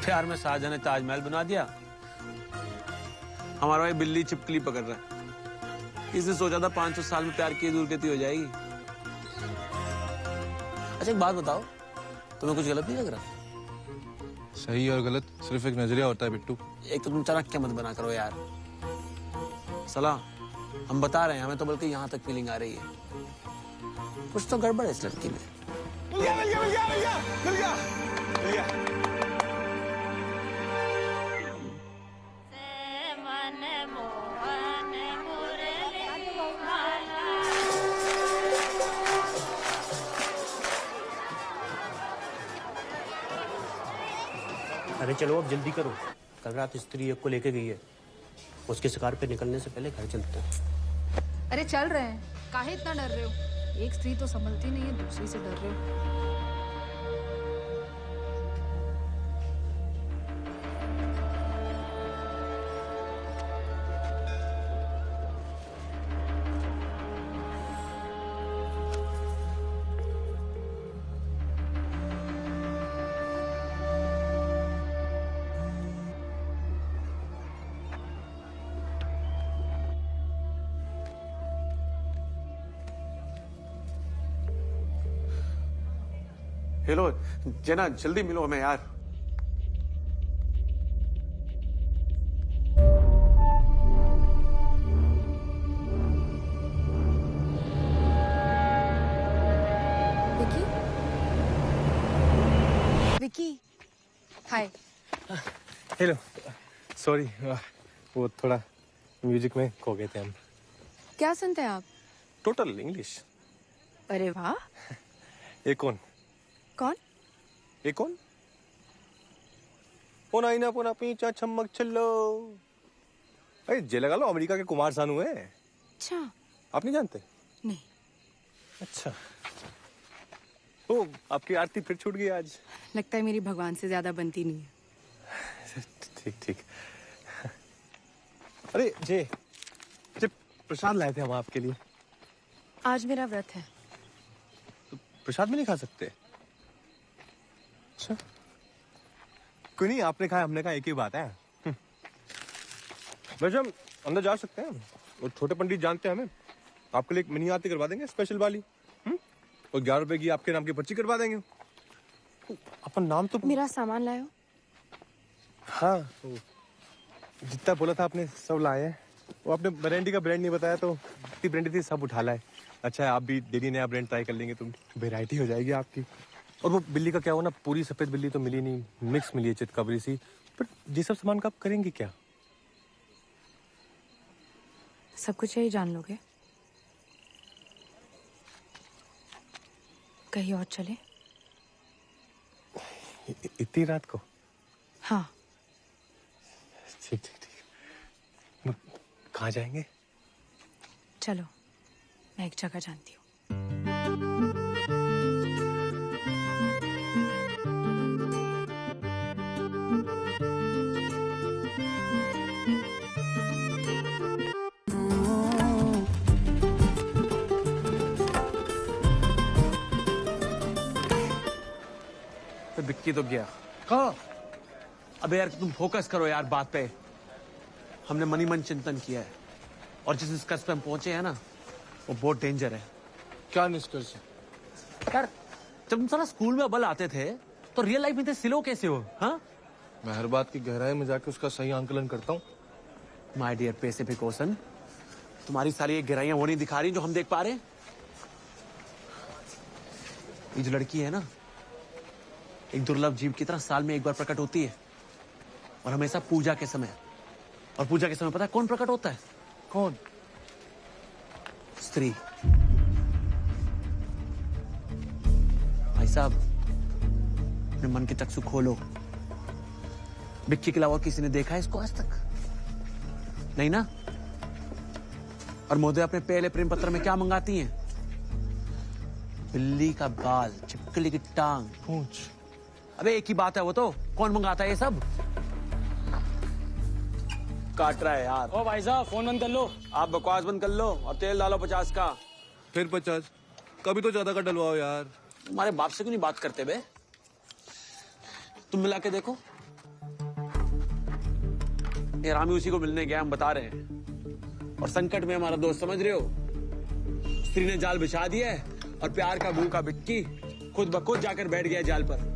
प्यार में शाहजहां ने ताजमहल बना दिया, हमारा भाई बिल्ली छिपकली पकड़ रहा है। इसने सोचा था 500 साल में प्यार की दूर गति हो जाएगी। अच्छा एक बात बताओ, तुम्हें कुछ गलत नहीं लग रहा? सही और गलत सिर्फ एक नजरिया होता है बिट्टू। एक तो तुम चाणक्य मत बना करो यार। सलाह हम बता रहे हैं, हमें तो बल्कि यहाँ तक फीलिंग आ रही है कुछ तो गड़बड़ है इस लड़की में। अरे चलो अब जल्दी करो, कल रात स्त्री एक को लेके गई है, उसके शिकार पे निकलने से पहले घर चलते हैं। अरे चल रहे हैं, काहे इतना डर रहे हो? एक स्त्री तो संभलती नहीं है, दूसरी से डर रहे हो। हेलो जना, जल्दी मिलो हमें यार। विकी, विकी, हाय। हेलो, सॉरी, वो थोड़ा म्यूजिक में खो गए थे हम। क्या सुनते हैं आप? Total English. अरे वाह। ये कौन? कौन? ये कौन? पोना इना पोना पीछा छमक चलो। अरे जे लगा लो, अमेरिका के कुमार सानू है। अच्छा। आप नहीं जानते? नहीं। अच्छा। ओ, आपकी आरती फिर छूट गई आज। लगता है मेरी भगवान से ज्यादा बनती नहीं है। ठीक ठीक। अरे जे प्रसाद लाए थे हम आपके लिए। आज मेरा व्रत है। तो प्रसाद में नहीं खा सकते? अच्छा, कोई नहीं, आपने कहा हमने कहा, एक ही बात है। वैसे हम अंदर जा सकते हैं, और छोटे पंडित जानते हैं हमें। आपके लिए एक मिनी आरती करवा देंगे, स्पेशल वाली। और 11 रुपए की आपके नाम की पर्ची करवा देंगे। अपन नाम तो मेरा सामान लायो। हाँ, तो जितना बोला था आपने सब लाए हैं। वो आपने ब्रांडी का ब्रांड नहीं बताया, तो जितनी ब्रांडी थी सब उठा लाए। अच्छा है, आप भी डेली नया ब्रांड ट्राई कर लेंगे, तो वेराइटी हो जाएगी आपकी। और वो बिल्ली का क्या हुआ ना, पूरी सफेद बिल्ली तो मिली नहीं, मिक्स मिली है, चितकबरी सी। पर ये सब सामान का आप करेंगे क्या? सब कुछ यही जान लोगे? कहीं और चले? इतनी रात को? हाँ। ठीक ठीक ठीक। कहाँ जाएंगे? चलो, मैं एक जगह जानती हूँ। बिक्की तो गया। कहाँ? अबे यार तुम फोकस करो यार बात पे। हमने मनी मन चिंतन किया है, और जिस निष्कर्ष पे हम पहुंचे हैं ना, वो बहुत डेंजर है। क्या निष्कर्ष है? यार जब तुम सारा स्कूल में अव्वल आते थे, तो रियल लाइफ में थे सिलो कैसे हो? हाँ, मैं हर बात की गहराई में जाके उसका सही आंकलन करता हूँ। माय डियर पैसिफिक ओशन, तुम्हारी सारी ये गहराइयां वो नहीं दिखा रही जो हम देख पा रहे हैं। ये जो लड़की है ना, एक दुर्लभ जीव की तरह साल में एक बार प्रकट होती है, और हमेशा पूजा के समय। और पूजा के समय पता है कौन प्रकट होता है? कौन? स्त्री। भाई साहब, अपने मन के चक्षु खोलो। बिक्की के अलावा किसी ने देखा है इसको आज तक? नहीं ना? और मोदी अपने पहले प्रेम पत्र में क्या मंगाती हैं? बिल्ली का बाल, छिपकली की टांग, पूंछ। अबे एक ही बात है वो तो। कौन मंगाता है ये सब? काट रहा है यार। ओ भाई साहब, फोन बंद कर लो। आप बकवास बंद कर लो और तेल डालो 50 का। फिर 50? कभी तो ज्यादा का डलवाओ यार। तुम्हारे बाप से क्यों नहीं बात करते बे? तुम मिला के देखो। ये रामी उसी को मिलने गया, हम बता रहे हैं। और संकट में हमारा दोस्त, समझ रहे हो? स्त्री ने जाल बिछा दिया है, और प्यार का भूखा बिक्की खुद ब खुद जाकर बैठ गया जाल पर।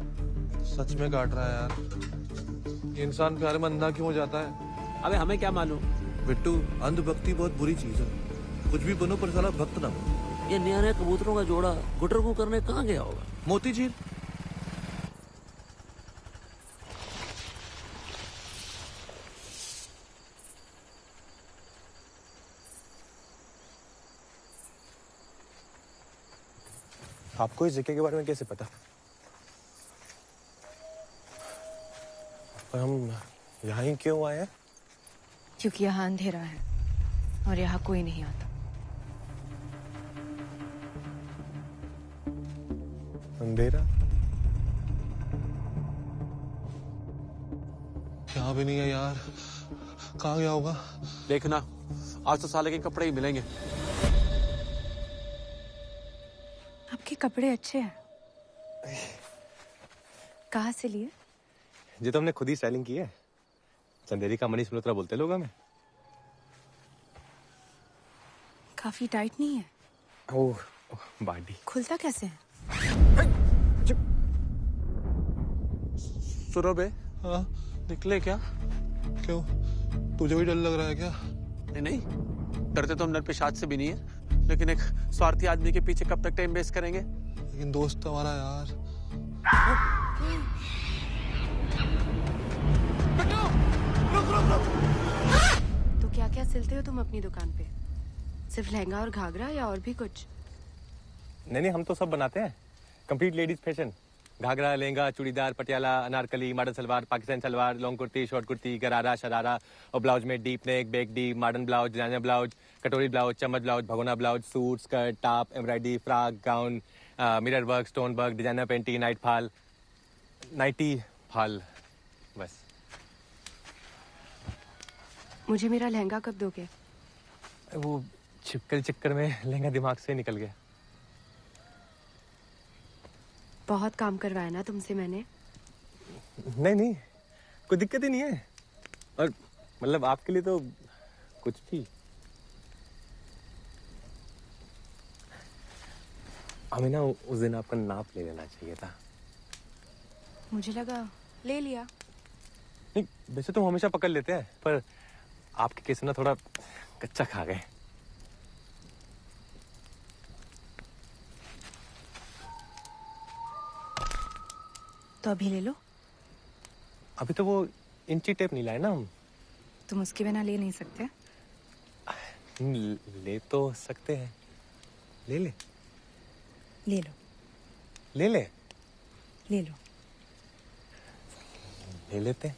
सच में काट रहा है यार। ये इंसान प्यार में अंधा क्यों हो जाता है? अबे हमें क्या मालूम? बिट्टू, अंधभक्ति बहुत बुरी चीज है। कुछ भी बनो पर साला भक्त ना बनो। ये नया नया कबूतरों का जोड़ा गुटर को करने कहाँ गया होगा? मोती झील। आपको इस जगह के बारे में कैसे पता? और हम यहाँ ही क्यों आए हैं? क्योंकि यहाँ अंधेरा है और यहाँ कोई नहीं आता। अंधेरा? यहाँ भी नहीं है यार। कहाँ गया होगा? देखना, आज तो साले के कपड़े ही मिलेंगे। आपके कपड़े अच्छे हैं। कहाँ से लिए? ये तो हमने खुद ही स्टाइलिंग की है। चंदेरी का मनीष मल्होत्रा बोलते लोग हमें। काफी टाइट नहीं है? ओह, बॉडी खुलता कैसे है? सुनो बे, हाँ निकले क्या? क्यों, तुझे भी डर लग रहा है क्या? नहीं नहीं, डरते तो हम नर पेशाच से भी नहीं है, लेकिन एक स्वार्थी आदमी के पीछे कब तक टाइम वेस्ट करेंगे? लेकिन दोस्त हमारा यार। तो क्या क्या सिलते हो तुम अपनी दुकान पे? सिर्फ लहंगा और घाघरा या और भी कुछ? नहीं नहीं, हम तो सब बनाते हैं। Complete ladies fashion. Ghagra, lehenga, churidar, Patiala, Anarkali, modern salwar, Pakistani salwar, long kurti, short kurti, gharara, sharara और ब्लाउज में deep neck, back deep, modern blouse, designer blouse, कटोरी ब्लाउज, चम्मच ब्लाउज, भगोना blouse, suit, skirt, top, embroidery, frock, gown, mirror work, stone work, designer panty, nightie fall, बस। मुझे मेरा लहंगा कब दोगे? वो छिपकली चक्कर में लहंगा दिमाग से निकल गया। बहुत काम करवाया ना तुमसे मैंने? नहीं नहीं, कोई दिक्कत ही नहीं है। और मतलब आपके लिए तो कुछ भी। हमें ना उस दिन आपका नाप ले लेना चाहिए था। मुझे लगा ले लिया। नहीं, वैसे तो हम हमेशा पकड़ लेते हैं, पर आपके केस में ना थोड़ा कच्चा खा गए। तो अभी ले लो। अभी तो वो इंची टेप नहीं लाए ना हम। तुम उसके बिना ले नहीं सकते? ले तो सकते हैं। ले ले। ले लो। ले ले। ले लो। ले लेते हैं।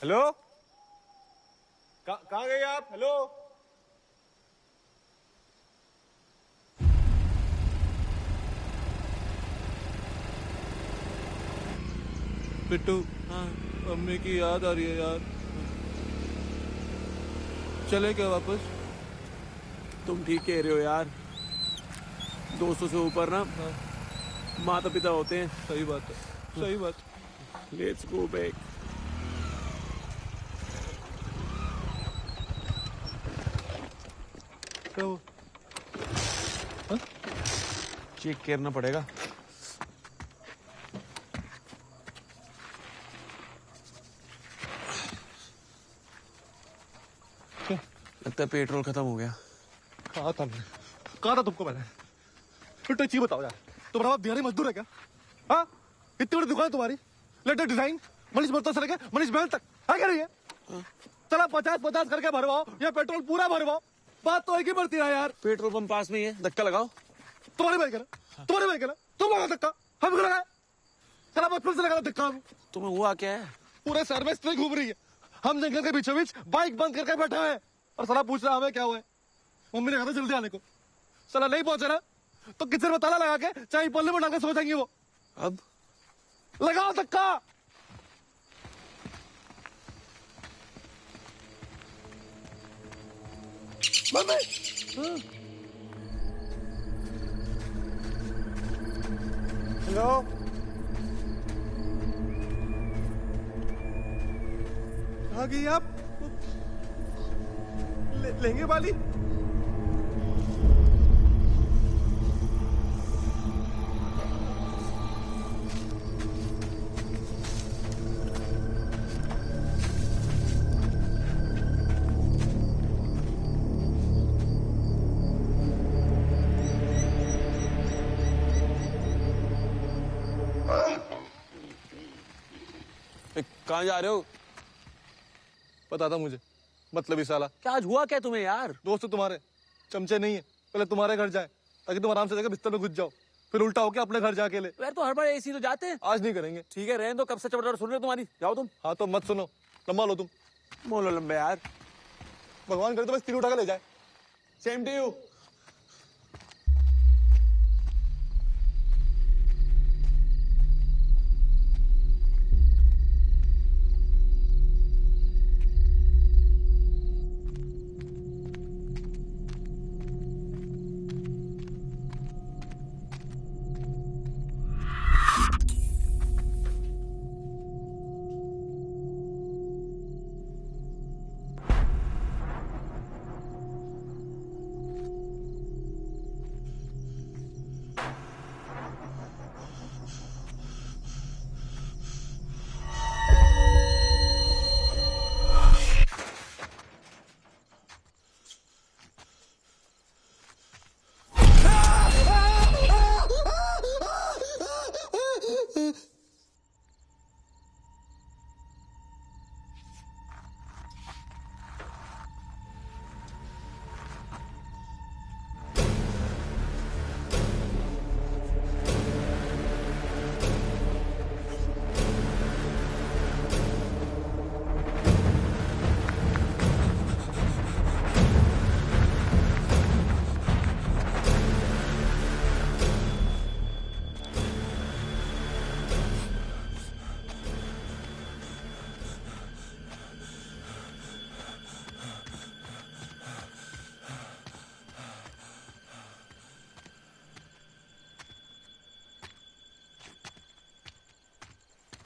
हेलो, कहाँ गए आप? हेलो, पिट्टू, हाँ मम्मी की याद आ रही है यार। चले क्या वापस? तुम ठीक कह रहे हो यार, दोस्तों से ऊपर ना माता पिता होते हैं। सही बात है, सही बात। Let's go back. चेक करना पड़ेगा। लगता है पेट्रोल खत्म हो गया। कहा था तुमको मैंने? फिर चीज बताओ यार, तुम्हारा बाप बिहारी मजदूर है क्या? हाँ, इतनी बड़ी दुकान है तुम्हारी, लेटेस्ट डिजाइन, मनीष मल्होत्रा से लेके मनीष महल तक आ क्या रही है? चला 50-50 करके भरवाओ या पेट्रोल पूरा भरवाओ, बात तो एक ही बढ़ती है यार। पेट्रोल पंप पास में ही है, धक्का लगाओ। तुम्हारी बाइक है ना, तुम्हारी बाइक है ना, तुम लगा धक्का, हम क्यों लगाए? चला बचपन से लगा धक्का। तुम्हें हुआ क्या है? पूरे शहर में स्प्रे घूम रही है, हम जंगल के बीचों बीच बाइक बंद करके बैठे हैं और साला पूछ रहा हमें क्या हुआ है। मम्मी ने कहा था जल्दी आने को, साला नहीं पहुंचे ना तो किचन में ताला लगा के चाय पल्ले में डाल के सो जाएंगे वो। अब लगाओ धक्का। मम्मी, हेलो, कहाँ गई आप? लहंगे वाली कहाँ जा रहे हो? पता था मुझे, मतलब ही साला। क्या आज हुआ क्या तुम्हें यार? दोस्त तुम्हारे चमचे नहीं है, पहले तुम्हारे घर जाए ताकि तुम आराम से जाकर बिस्तर में घुस जाओ, फिर उल्टा होके अपने घर जाके ले। यार तो हर बार ऐसी तो जाते हैं। आज नहीं करेंगे। ठीक है रहने दो, कब से चपड़ सुन रहे तुम्हारी, जाओ तुम। हाँ तो मत सुनो, लंबा लो तुम। मोलो लंबे यार, भगवान करे तो बस तीर उठा के ले जाए। Same to you.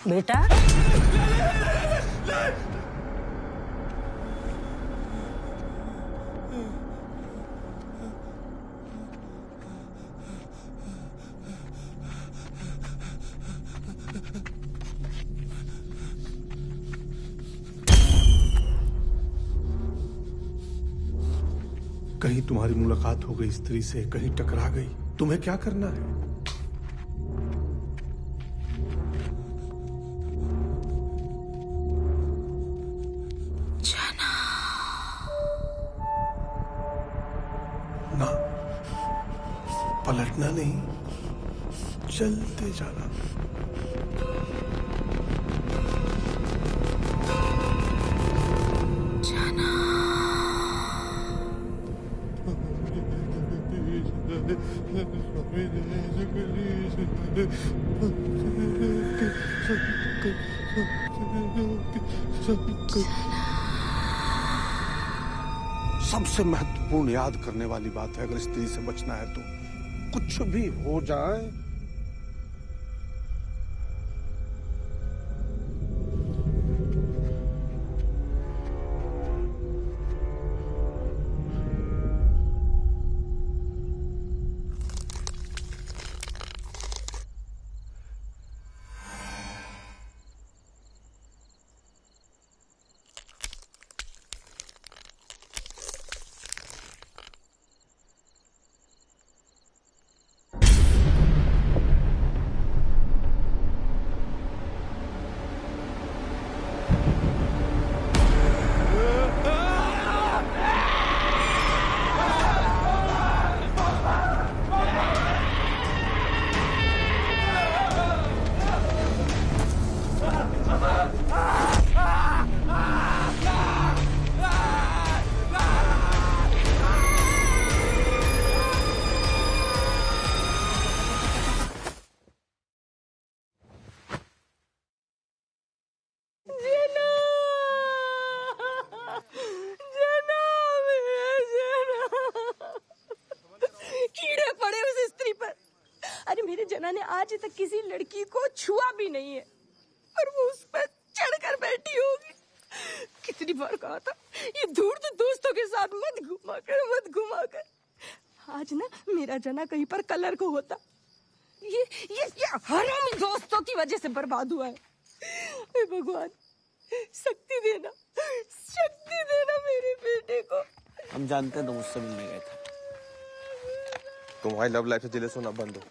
बेटा कहीं तुम्हारी मुलाकात हो गई स्त्री से, कहीं टकरा गई, तुम्हें क्या करना है? ना, पलटना नहीं, चलते जाना। सबसे महत्वपूर्ण याद करने वाली बात है, अगर स्त्री से बचना है तो कुछ भी हो जाए जना ने आज तक किसी लड़की को छुआ भी नहीं है और वो उस पर चढ़कर बैठी होगी। कितनी बार कहा था ये धूर्त दोस्तों के साथ मत घुमा कर। आज ना मेरा जना कहीं पर कलर को होता। ये हरामी दोस्तों की वजह से बर्बाद हुआ है। हे भगवान शक्ति देना मेरे बेटे को। हम जानते हैं तुम मुझसे मिलने गए थे। तुम्हारी लव लाइफ से जेलस होना बंद हो,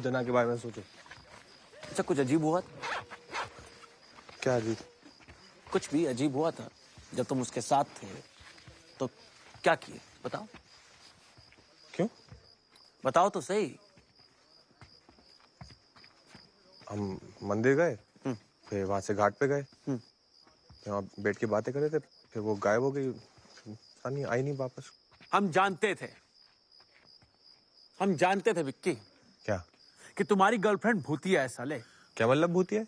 जना के बारे में सोचो। अच्छा कुछ अजीब हुआ? क्या अजीब? कुछ भी अजीब हुआ था जब तुम उसके साथ थे तो क्या किए बताओ? क्यों? बताओ तो सही। हम मंदिर गए, फिर वहां से घाट पे गए, वहां बैठ के बातें कर रहे थे, फिर वो गायब हो गई, नहीं आई नहीं वापस। हम जानते थे विक्की। क्या? कि तुम्हारी गर्लफ्रेंड भूतिया है साले। क्या मतलब भूतिया है?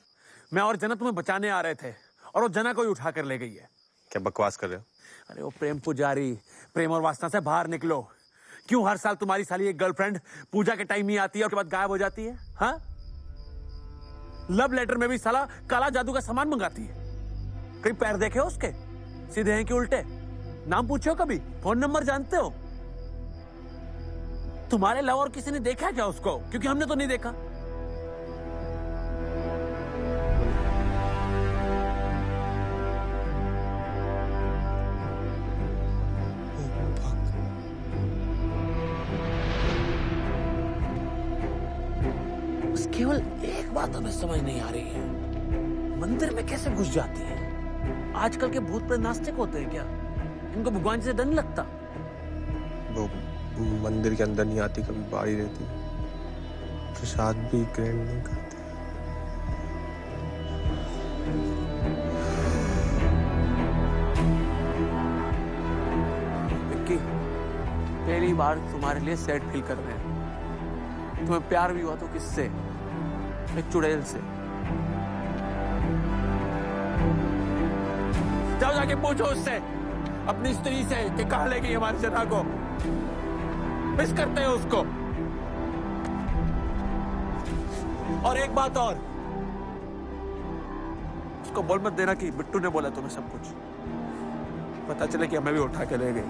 मैं और जना तुम्हें बचाने आ रहे थे और वो जना को ही उठा कर ले गई है। क्या बकवास कर रहे हो? अरे वो प्रेम पुजारी, प्रेम और वासना से बाहर निकलो। क्यों हर साल तुम्हारी साली एक गर्लफ्रेंड पूजा के टाइम ही आती है और उसके बाद गायब हो जाती है? हाँ, लव लेटर में भी साला काला जादू का सामान मंगाती है। कहीं पैर देखे हो उसके? सीधे हैं कि उल्टे? नाम पूछो कभी? फोन नंबर जानते हो? तुम्हारे अलावा और किसी ने देखा क्या उसको? क्योंकि हमने तो नहीं देखा। बस केवल एक बात हमें समझ नहीं आ रही है, मंदिर में कैसे घुस जाती है? आजकल के भूत प्रेत नास्तिक होते हैं क्या? इनको भगवान से डर नहीं लगता? वो मंदिर के अंदर नहीं आती, कभी बाहर ही रहती, प्रसाद भी ग्रहण नहीं करते। विक्की, पहली बार तुम्हारे लिए सैड फील कर रहे हैं। तुम्हें प्यार भी हुआ तो किससे? एक चुड़ैल से। जाओ जाके पूछो उससे, अपनी स्त्री से, कि कहाँ ले गई हमारी जना को। मिस करते हैं उसको। और एक बात और, उसको बोल मत देना कि बिट्टू ने बोला तुम्हें सब कुछ। पता चले कि हमें भी उठा के ले गई।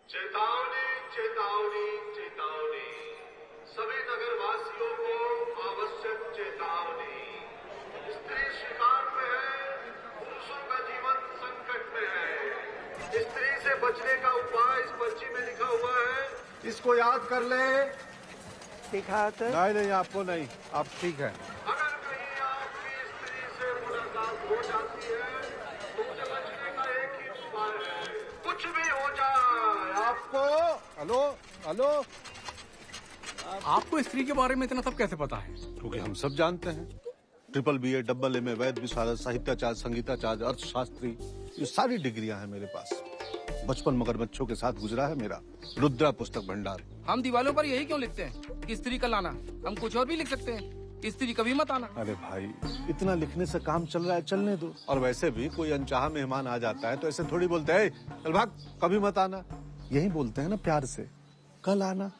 चेतावनी चेतावनी चेतावनी, सभी नगरवासियों को आवश्यक चेतावनी। स्त्री शिकार में है, पुरुषों का जीवन संकट में है। स्त्री से बचने का उपाय इस पर्ची में लिखा हुआ है, इसको याद कर ले। नहीं, आपको नहीं, आप ठीक है। अगर कहीं आपकी स्त्री से मुलाकात हो जाती है तो उसे बचने का एक ही उपाय है, कुछ भी हो जाए आपको। हेलो हेलो, आपको स्त्री के बारे में इतना सब कैसे पता है? क्योंकि हम सब जानते हैं। ट्रिपल BA, डबल MA, वैद विशारद, साहित्याचार्य, संगीताचार्य, अर्थशास्त्री, ये सारी डिग्रियां हैं मेरे पास। बचपन मगरमच्छों के साथ गुजरा है मेरा। रुद्रा पुस्तक भंडार। हम दीवारों पर यही क्यों लिखते हैं कि स्त्री का लाना? हम कुछ और भी लिख सकते हैं, स्त्री कभी मत आना। अरे भाई, इतना लिखने से काम चल रहा है, चलने दो। और वैसे भी कोई अनचाहा मेहमान आ जाता है तो ऐसे थोड़ी बोलते हैं चल भाग, कभी मत आना। यही बोलते हैं ना प्यार से, कल आना।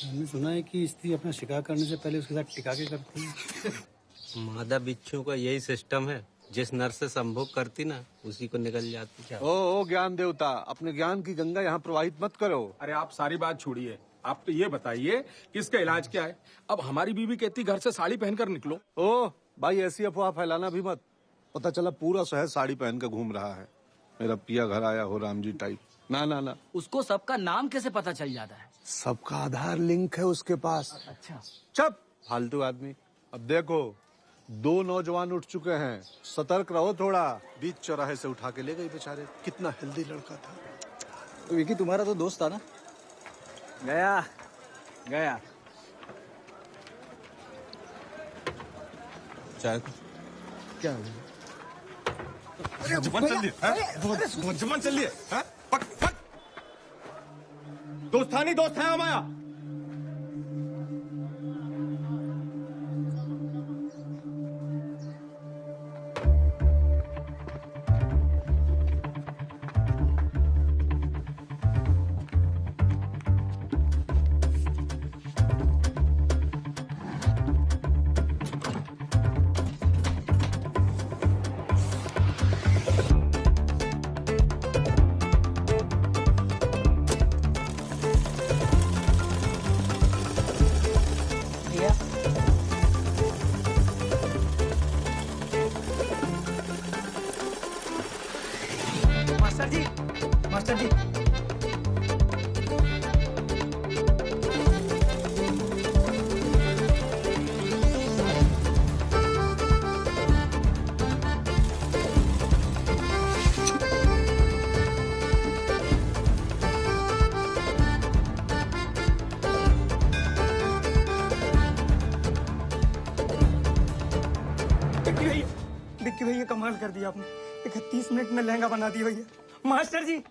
मैंने सुना है कि स्त्री अपना शिकार करने से पहले उसके साथ टिका के करती है। मादा बिच्छू का यही सिस्टम है, जिस नर से संभोग करती ना उसी को निकल जाती है। ओ ज्ञान देवता, अपने ज्ञान की गंगा यहाँ प्रवाहित मत करो। अरे आप सारी बात छोड़िए, आप तो ये बताइए कि इसका इलाज क्या है? अब हमारी बीवी कहती घर से साड़ी पहनकर निकलो। ओ भाई, ऐसी अफवाह फैलाना भी मत। पता चला पूरा शहर साड़ी पहन कर घूम रहा है। मेरा पिया घर आया हो राम जी टाइप। ना ना ना, उसको सबका नाम कैसे पता चल जाता है? सबका आधार लिंक है उसके पास। अच्छा, चुप फालतू आदमी। अब देखो, 2 नौजवान उठ चुके हैं, सतर्क रहो थोड़ा। बीच चौराहे से उठा के ले गई बेचारे। कितना हेल्दी लड़का था। तो विकी तुम्हारा तो दोस्त था ना? गया गया। चाय क्या? अरे जुबान चल दिए, जुबान चल दिए। पक पक, दोस्त था नहीं, दोस्त है हमारा। विक्की भैया कमाल कर दिया आपने। 31 मिनट में लहंगा बना दिया भैया। मास्टर जी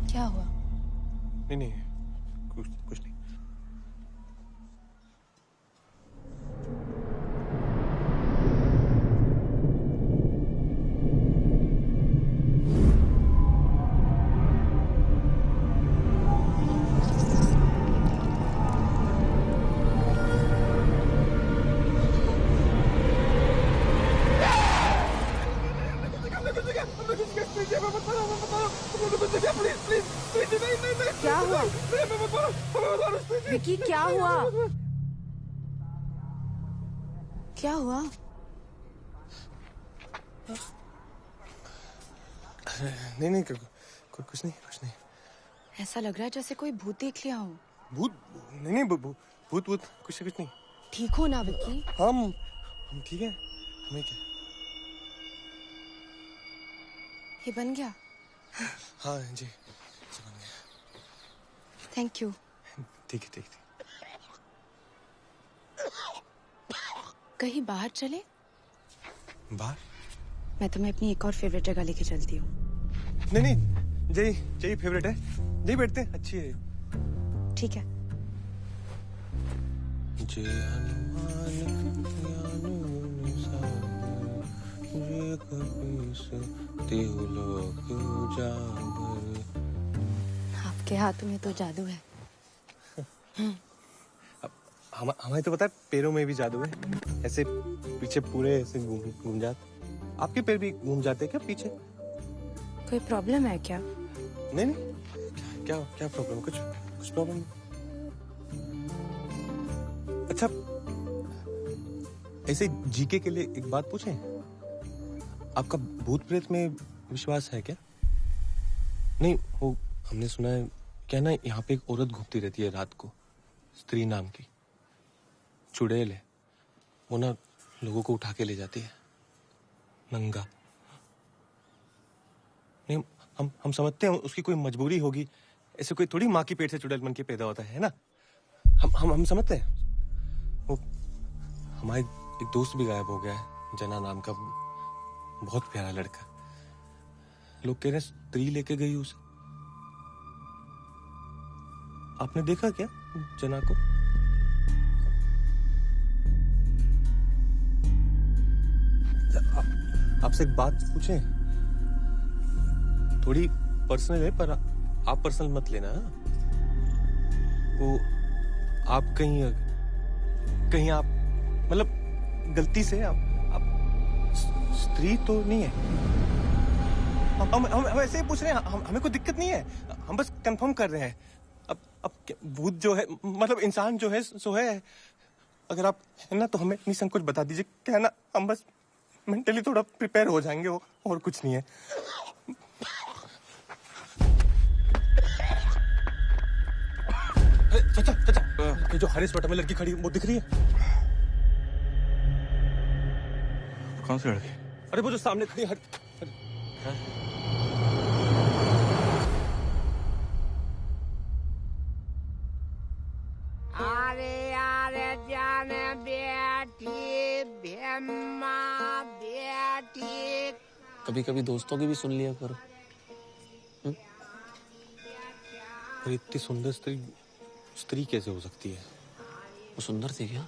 क्या हुआ? नहीं कुछ नहीं। क्या हुआ? विकी क्या हुआ? क्या हुआ? नहीं कुछ नहीं। ऐसा लग रहा है जैसे कोई भूत देख लिया हो। भूत? नहीं भूत कुछ नहीं। ठीक हो ना विकी? हम ठीक है। हमें क्या? ये बन गया? हाँ जी बन गया। Thank you. ठीक है। कहीं बाहर चले? बाहर? मैं तुम्हें अपनी एक और फेवरेट जगह लेके चलती हूँ। नहीं यही फेवरेट है। यही बैठते हैं, अच्छी है। ठीक है। जय आपके हाथों में तो जादू है। हमें तो पता है पैरों में भी जादू है। ऐसे पीछे पूरे ऐसे घूम जाते। आपके पैर भी घूम जाते हैं क्या पीछे? कोई प्रॉब्लम है क्या? नहीं क्या प्रॉब्लम? कुछ प्रॉब्लम नहीं। अच्छा ऐसे जीके के लिए एक बात पूछें, आपका भूत प्रेत में विश्वास है क्या? नहीं वो हमने सुना है क्या ना, यहाँ पे एक औरत घूमती रहती है रात को, स्त्री नाम की, चुड़ैल है। वो ना लोगों को उठा के ले जाती है नंगा। नहीं हम समझते हैं उसकी कोई मजबूरी होगी, ऐसे कोई थोड़ी माँ की पेट से चुड़ैल बन के पैदा होता है ना। हम समझते हैं। वो हमारे एक दोस्त भी गायब हो गया है, जना नाम का, बहुत प्यारा लड़का। लोग कह रहे हैं स्त्री लेके गई उसे। आपने देखा क्या जना को? आपसे एक बात पूछें, थोड़ी पर्सनल है पर आप पर्सनल मत लेना। वो आप कहीं आप मतलब गलती से आप स्त्री तो नहीं है? हम ऐसे ही पूछ रहे हैं, हमें कोई दिक्कत नहीं है, हम बस कंफर्म कर रहे हैं। अब भूत जो है मतलब इंसान जो है सो है। अगर आप है ना तो हमें निसंकोच बता दीजिए, क्या है ना, हम बस मेंटली थोड़ा प्रिपेयर हो जाएंगे, और कुछ नहीं है। चाचा ये जो हरे स्वेटर में लड़की खड़ी वो दिख रही है? कौन सी लड़की? अरे वो जो सामने खड़ी अरे जाने बेटी बेटी। कभी कभी दोस्तों की भी सुन लिया करो। पर इतनी सुंदर स्त्री कैसे हो सकती है? वो सुंदर थी क्या?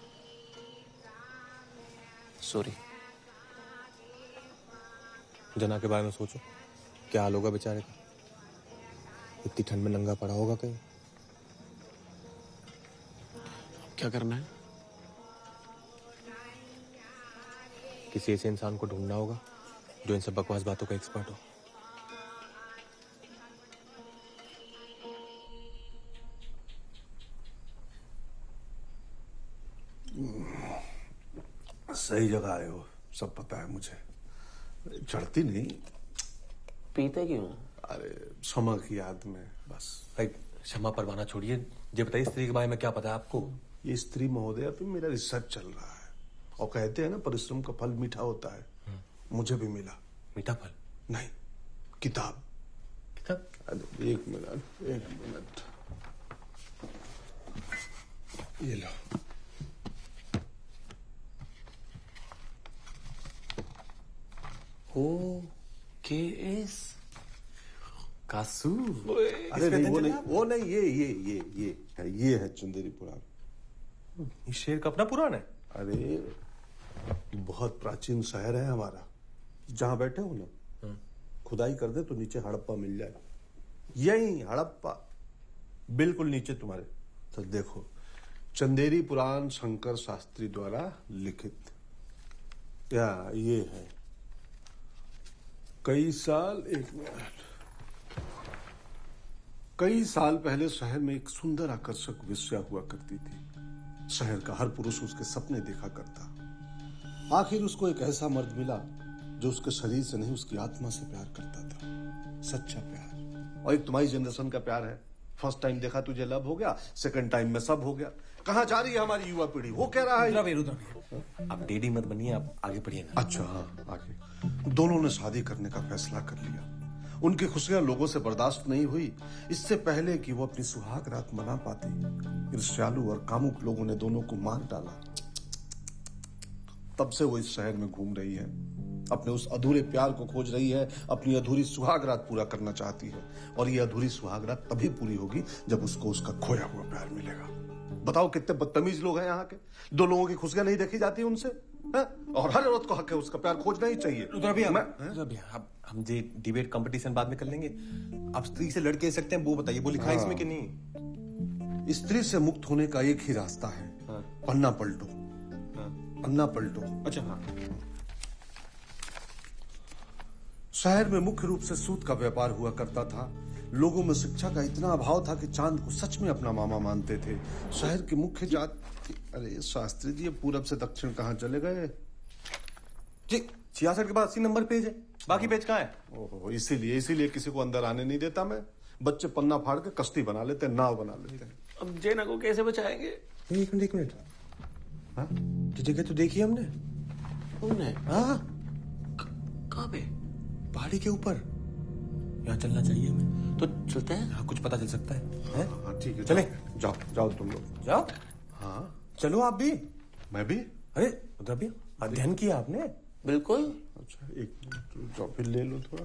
सॉरी। जना के बारे में सोचो, क्या हाल होगा बेचारे का। इतनी ठंड में नंगा पड़ा होगा कहीं। क्या करना है? किसी ऐसे इंसान को ढूंढना होगा जो इन सब बकवास बातों का एक्सपर्ट हो। सही जगह आए हो, सब पता है मुझे। चढ़ती नहीं। पीते क्यों? अरे क्षमा की याद में बस। भाई क्षमा परवाना छोड़िए, ये बताइए स्त्री के बारे में क्या पता है आपको? ये स्त्री महोदया पे मेरा रिसर्च चल रहा है और कहते हैं ना परिश्रम का फल मीठा होता है। मुझे भी मिला। मीठा फल? नहीं, किताब। किताब? अरे एक मिनट ये लो। OKS कासू। अरे नहीं, वो नहीं, ये है चंदेरी पुराण। ये शेर का अपना पुराण है? अरे बहुत प्राचीन शहर है हमारा। जहां बैठे हो ना, खुदाई कर दे तो नीचे हड़प्पा मिल जाए। यही हड़प्पा बिल्कुल नीचे तुम्हारे। तो देखो, चंदेरी पुराण शंकर शास्त्री द्वारा लिखित। या ये है कई साल पहले शहर में एक सुंदर आकर्षक वेश्या हुआ करती थी। शहर का हर पुरुष उसके सपने देखा करता। आखिर उसको एक ऐसा मर्द मिला जो उसके शरीर से नहीं, उसकी आत्मा से प्यार करता था। सच्चा प्यार। और एक तुम्हारी जनरेशन का प्यार है। फर्स्ट टाइम देखा तुझे लव हो गया, सेकंड टाइम में सब हो गया। कहाँ जा रही है हमारी युवा पीढ़ी? वो कह रहा है आप डेडी मत बनिए, आप आगे बढ़िए ना। अच्छा हाँ, आगे। दोनों ने शादी करने का फैसला कर लिया। उनकी खुशियां लोगों से बर्दाश्त नहीं हुई। इससे पहले कि वो अपनी सुहाग रात मना पाती, ईर्ष्यालु और कामुक लोगों ने दोनों को मार डाला। तब से वो इस शहर में घूम रही है, अपने उस अधूरे प्यार को खोज रही है, अपनी अधूरी सुहाग रात पूरा करना चाहती है। और ये अधूरी सुहाग रात तभी पूरी होगी जब उसको उसका खोया हुआ प्यार मिलेगा। बताओ कितने बदतमीज लोग हैं यहाँ के। दो लोगों की खुशियां नहीं देखी जाती उनसे, है? और हर औरत को हक है उसका प्यार खोजना ही चाहिए। हम ये डिबेट कंपटीशन बाद में कर लेंगे। आप स्त्री से लड़के सकते हैं, वो बताइए, वो लिखा है इसमें कि नहीं? स्त्री से मुक्त होने का एक ही रास्ता है, पन्ना पलटो। पन्ना पलटो। अच्छा हाँ। शहर में मुख्य रूप से सूत का व्यापार हुआ करता था। लोगों में शिक्षा का इतना अभाव था कि चांद को सच में अपना मामा मानते थे। शहर की मुख्य जाति। अरे शास्त्री जी, ये पूरब से दक्षिण कहाँ चले गए? जी 66 के बाद 80 नंबर पेज है, बाकी पेज कहाँ है? ओहो, इसीलिए किसी को अंदर आने नहीं देता मैं। बच्चे पन्ना फाड़ के कश्ती बना लेते हैं, नाव बना लेते हैं। अब जेना को कैसे बचाएंगे? एक मिनट। हाँ, जगह तो देखी हमने। हाँ, कहाँ पे? पहाड़ी के ऊपर। यहाँ चलना चाहिए हमें। तो चलते हैं। हाँ, कुछ पता चल सकता है। हाँ ठीक है, चले। जाओ तुम लोग जाओ। हाँ चलो आप भी। मैं भी। अरे उधर भी अध्ययन किया आपने? बिल्कुल। अच्छा एक मिनट, जाओ फिर ले लो थोड़ा।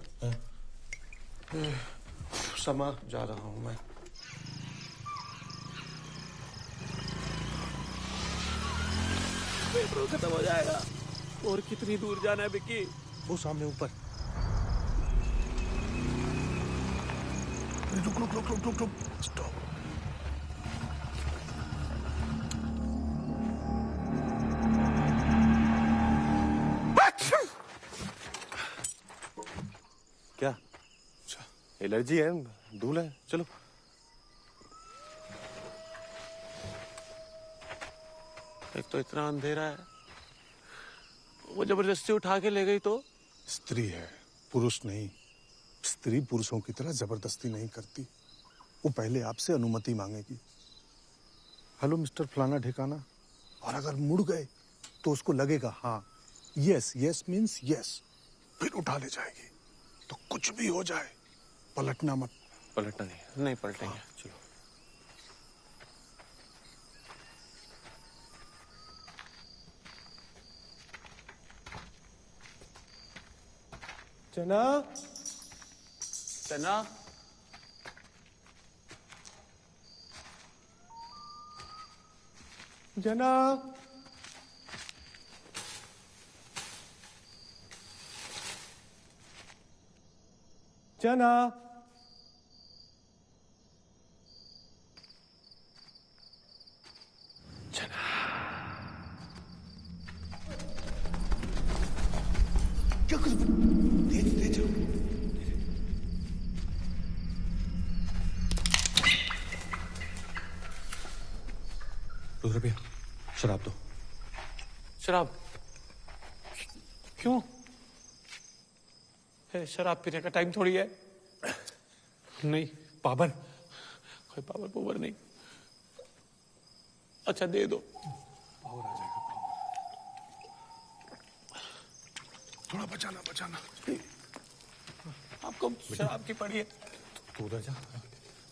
समा जा रहा हूँ मैं। पेट्रोल खत्म हो जाएगा। और कितनी दूर जाना है विक्की? वो सामने ऊपर। रुक स्टॉप। क्या? एलर्जी है, धूल है। चलो। एक तो इतना अंधेरा है, वो जबरदस्ती उठा के ले गई तो? स्त्री है, पुरुष नहीं। स्त्री पुरुषों की तरह जबरदस्ती नहीं करती। वो पहले आपसे अनुमति मांगेगी। हेलो मिस्टर फलाना ठिकाना। और अगर मुड़ गए तो उसको लगेगा हाँ, यस मीन्स यस, फिर उठा ले जाएगी। तो कुछ भी हो जाए पलटना मत। पलटना नहीं पलटेंगे। चलो। चना चना जना जना क्या कुछ दे जाओ। ₹2 शराब दो। शराब? क्यों? शराब पीने का टाइम थोड़ी है। नहीं पावर, कोई पावर नहीं। अच्छा दे दो, पावर आ जाएगा। थोड़ा बचाना। आपको शराब की पड़ी है। तू उधर जा,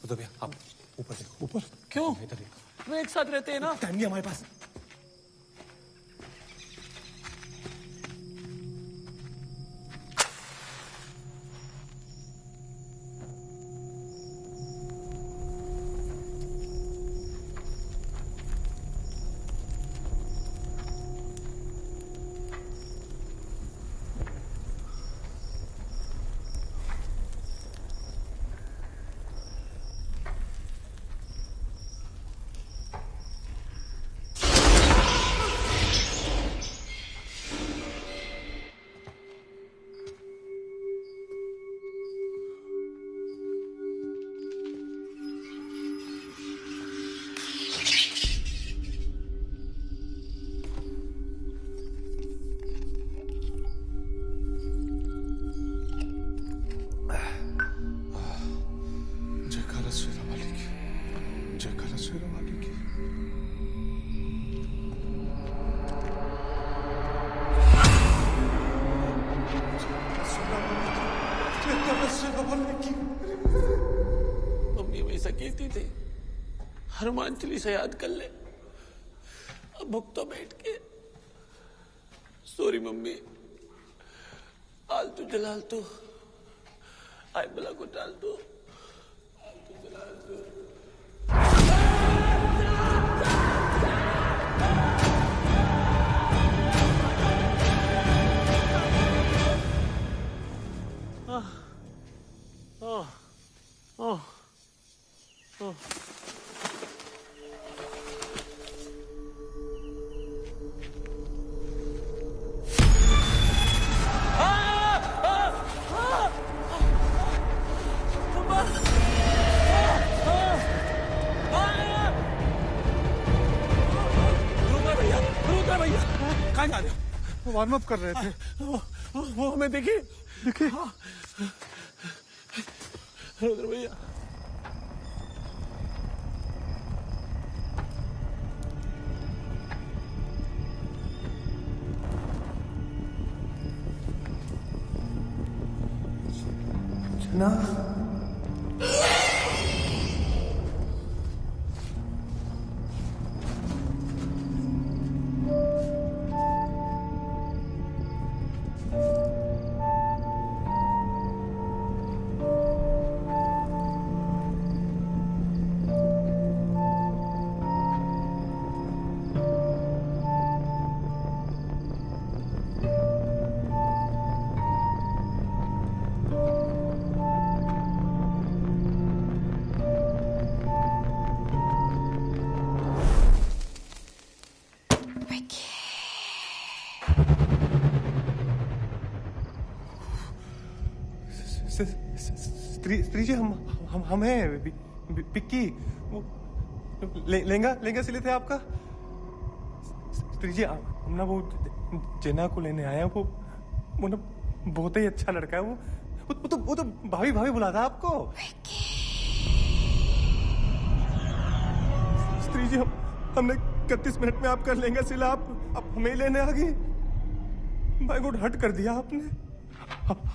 उधर भैया आप ऊपर देखो। ऊपर क्यों? इधर वो एक साथ रहते हैं ना। टाइम नहीं हमारे पास। मम्मी हमेशा कहती थी हनुमान चालीसा याद कर ले। अब भुक तो बैठ के। सॉरी मम्मी, आलतू जलालतू आय बला को डाल दो। आलतू जलालतू वार्म अप कर रहे थे। वो हमें दिखे। रुद्र भैया ना स्त्री जी हम हैं पिक्की। वो लहंगा सिले थे आपका। स्त्री जी हम ना वो जेना को लेने आए हैं। वो ना बहुत ही अच्छा लड़का है। वो तो भाभी बुला था आपको। स्त्री जी हमने 31 मिनट में आपका लहंगा सिला। आप हमें लेने आ गए। भाई को हट कर दिया आपने।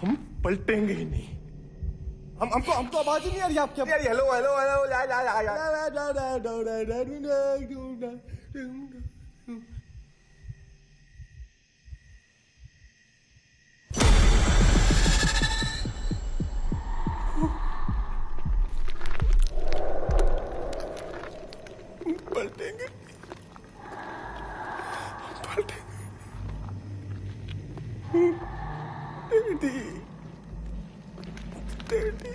हम पलटेंगे ही नहीं। हमको आवाज ही नहीं आ रही आपकी। हेलो पलटेंगे। डैडी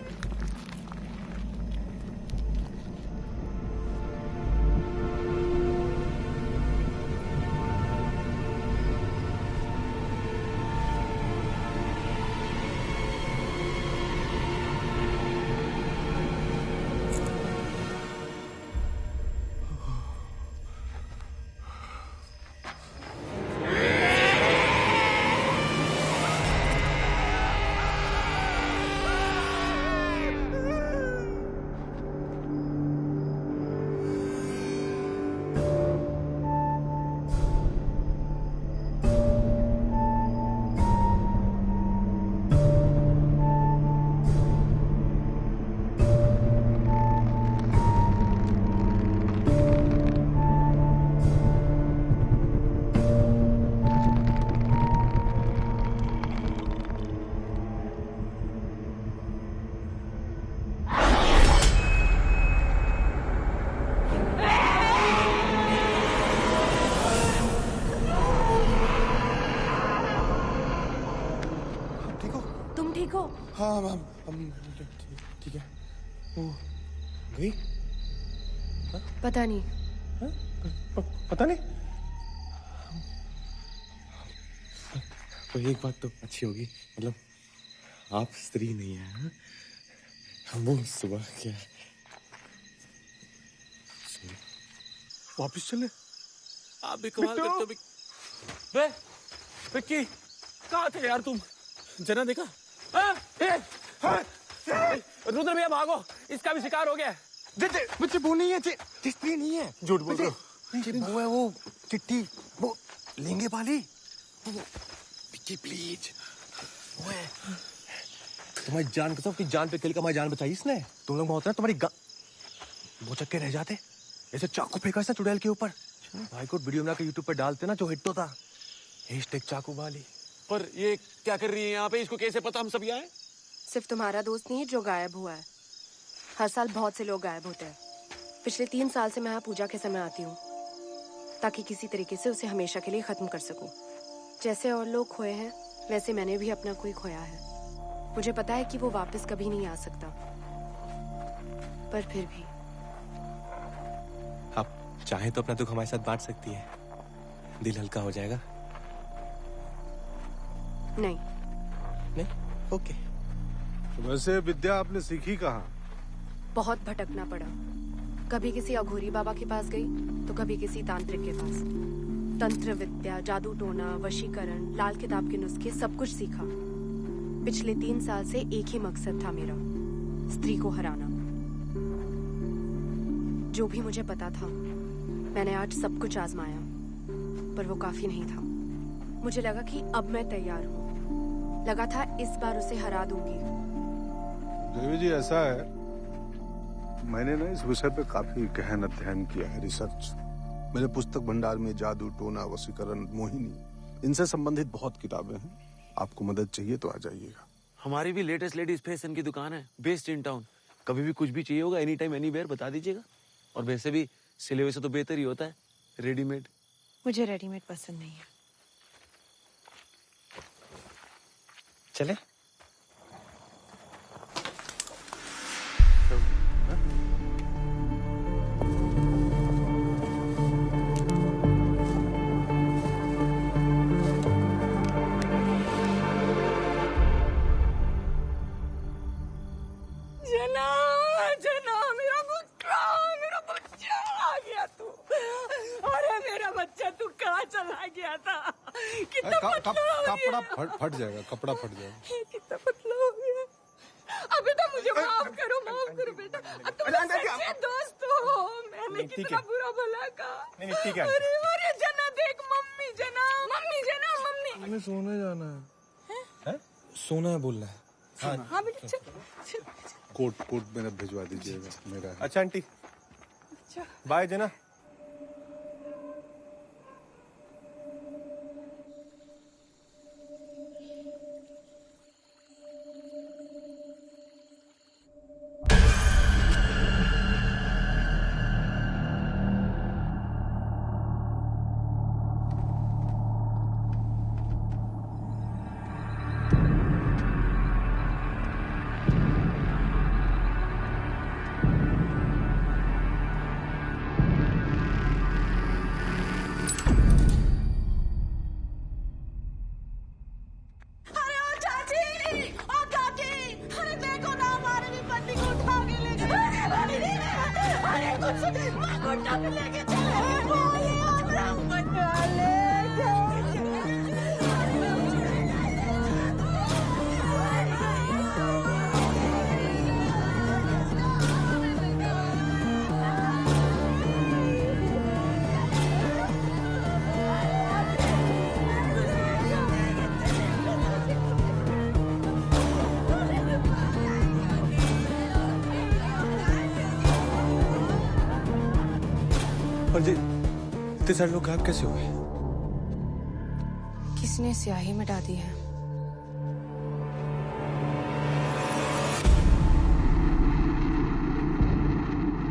ठीक हो? हाँ हम ठीक है। वो गई? पता नहीं। पता नहीं। तो एक बात तो अच्छी होगी, मतलब आप स्त्री नहीं है। हाँ? वो सुबह क्या वापिस चले? आप भी कमाल करते हो। बे, विक्की, कहाँ थे यार तुम? जना देखा? रुद्र भैया भागो, इसका भी शिकार हो गया। बच्चे वो नहीं है, स्त्री नहीं है। झूठ बोल रहे हो। वो है वो चिट्ठी, वो लेंगे वाली। विक्की प्लीज, वो है। तुम्हारी जान कसम की जान पे खेल कर हमारी जान बचाई इसने। तुम लोग होता है तुम्हारी वो चक्के रह जाते, ऐसे चाकू फेंका इसने चुड़ैल के ऊपर। भाई को वीडियो बना के यूट्यूब पे डालते ना, जो हिट होता। हैशटैग चाकू वाली। पर ये क्या कर रही है यहाँ पे? इसको कैसे पता हम सब यहाँ हैं? सिर्फ तुम्हारा दोस्त नहीं है जो गायब हुआ है। हर साल बहुत से लोग गायब होते हैं। पिछले 3 साल से मैं यहाँ पूजा के समय आती हूँ, ताकि किसी तरीके से उसे हमेशा के लिए खत्म कर सकूं। जैसे और लोग खोए हैं, वैसे मैंने भी अपना कोई खोया है। मुझे पता है कि वो वापस कभी नहीं आ सकता, पर फिर भी। आप चाहे तो अपना दुख हमारे साथ बांट सकती है, दिल हल्का हो जाएगा। नहीं। ओके। वैसे विद्या आपने सीखी कहाँ? बहुत भटकना पड़ा। कभी किसी अघोरी बाबा के पास गई, तो कभी किसी तांत्रिक के पास। तंत्र विद्या, जादू टोना, वशीकरण, लाल किताब के नुस्खे, सब कुछ सीखा। पिछले 3 साल से एक ही मकसद था मेरा, स्त्री को हराना। जो भी मुझे पता था, मैंने आज सब कुछ आजमाया, पर वो काफी नहीं था। मुझे लगा कि अब मैं तैयार हूँ। लगा था इस बार उसे हरा दूंगी। देवी जी, ऐसा है, मैंने ना इस विषय पे काफी गहन अध्ययन किया है, रिसर्च। मेरे पुस्तक भंडार में जादू टोना, वशीकरण, मोहिनी, इनसे संबंधित बहुत किताबें हैं। आपको मदद चाहिए तो आ जाइएगा। हमारी भी लेटेस्ट लेडीज फैशन की दुकान है, बेस्ड इन टाउन। कभी भी कुछ भी चाहिए होगा, एनी टाइम एनीवेयर बता दीजिएगा। और वैसे भी सिले हुए से तो बेहतर ही होता है रेडीमेड। मुझे रेडीमेड पसंद नहीं है। चले? जना, मेरा बच्चा आ गया तू। अरे मेरा बच्चा, तू कहाँ चला गया था? कितना पतला हो गया। कपड़ा फट जाएगा, कपड़ा फट जाएगा। कितना पतला हो गया। अब बेटा मुझे माफ करो बेटा। तुम सच्चे दोस्त हो। मैंने कितना बुरा भला कहा। ठीक है। अरे जना देख, मम्मी जना। हमें सोने जाना है? सोना है बोल रहा है। हाँ बेटा, चल। कोट मेरा भिजवा दीजिएगा, मेरा है। अच्छा आंटी, बाय जना। और जी, इतने सारे लोग गायब कैसे हुए? किसने स्याही मिटा दी है?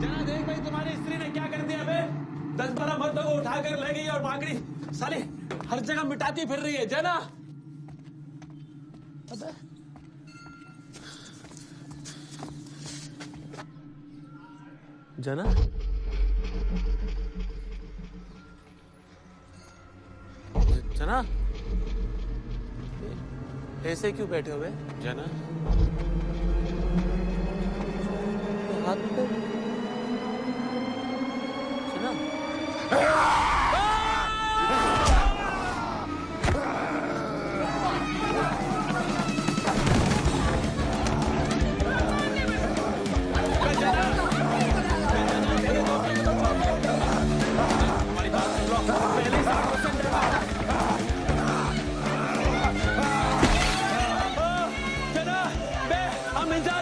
जना देख भाई, तुम्हारी स्त्री ने क्या कर दिया बे? 10-12 मर्दों को उठाकर ले गई और भाग रही। साले हर जगह मिटाती फिर रही है जना। जना जना ऐसे क्यों बैठे हुए जना? हाथ पे जना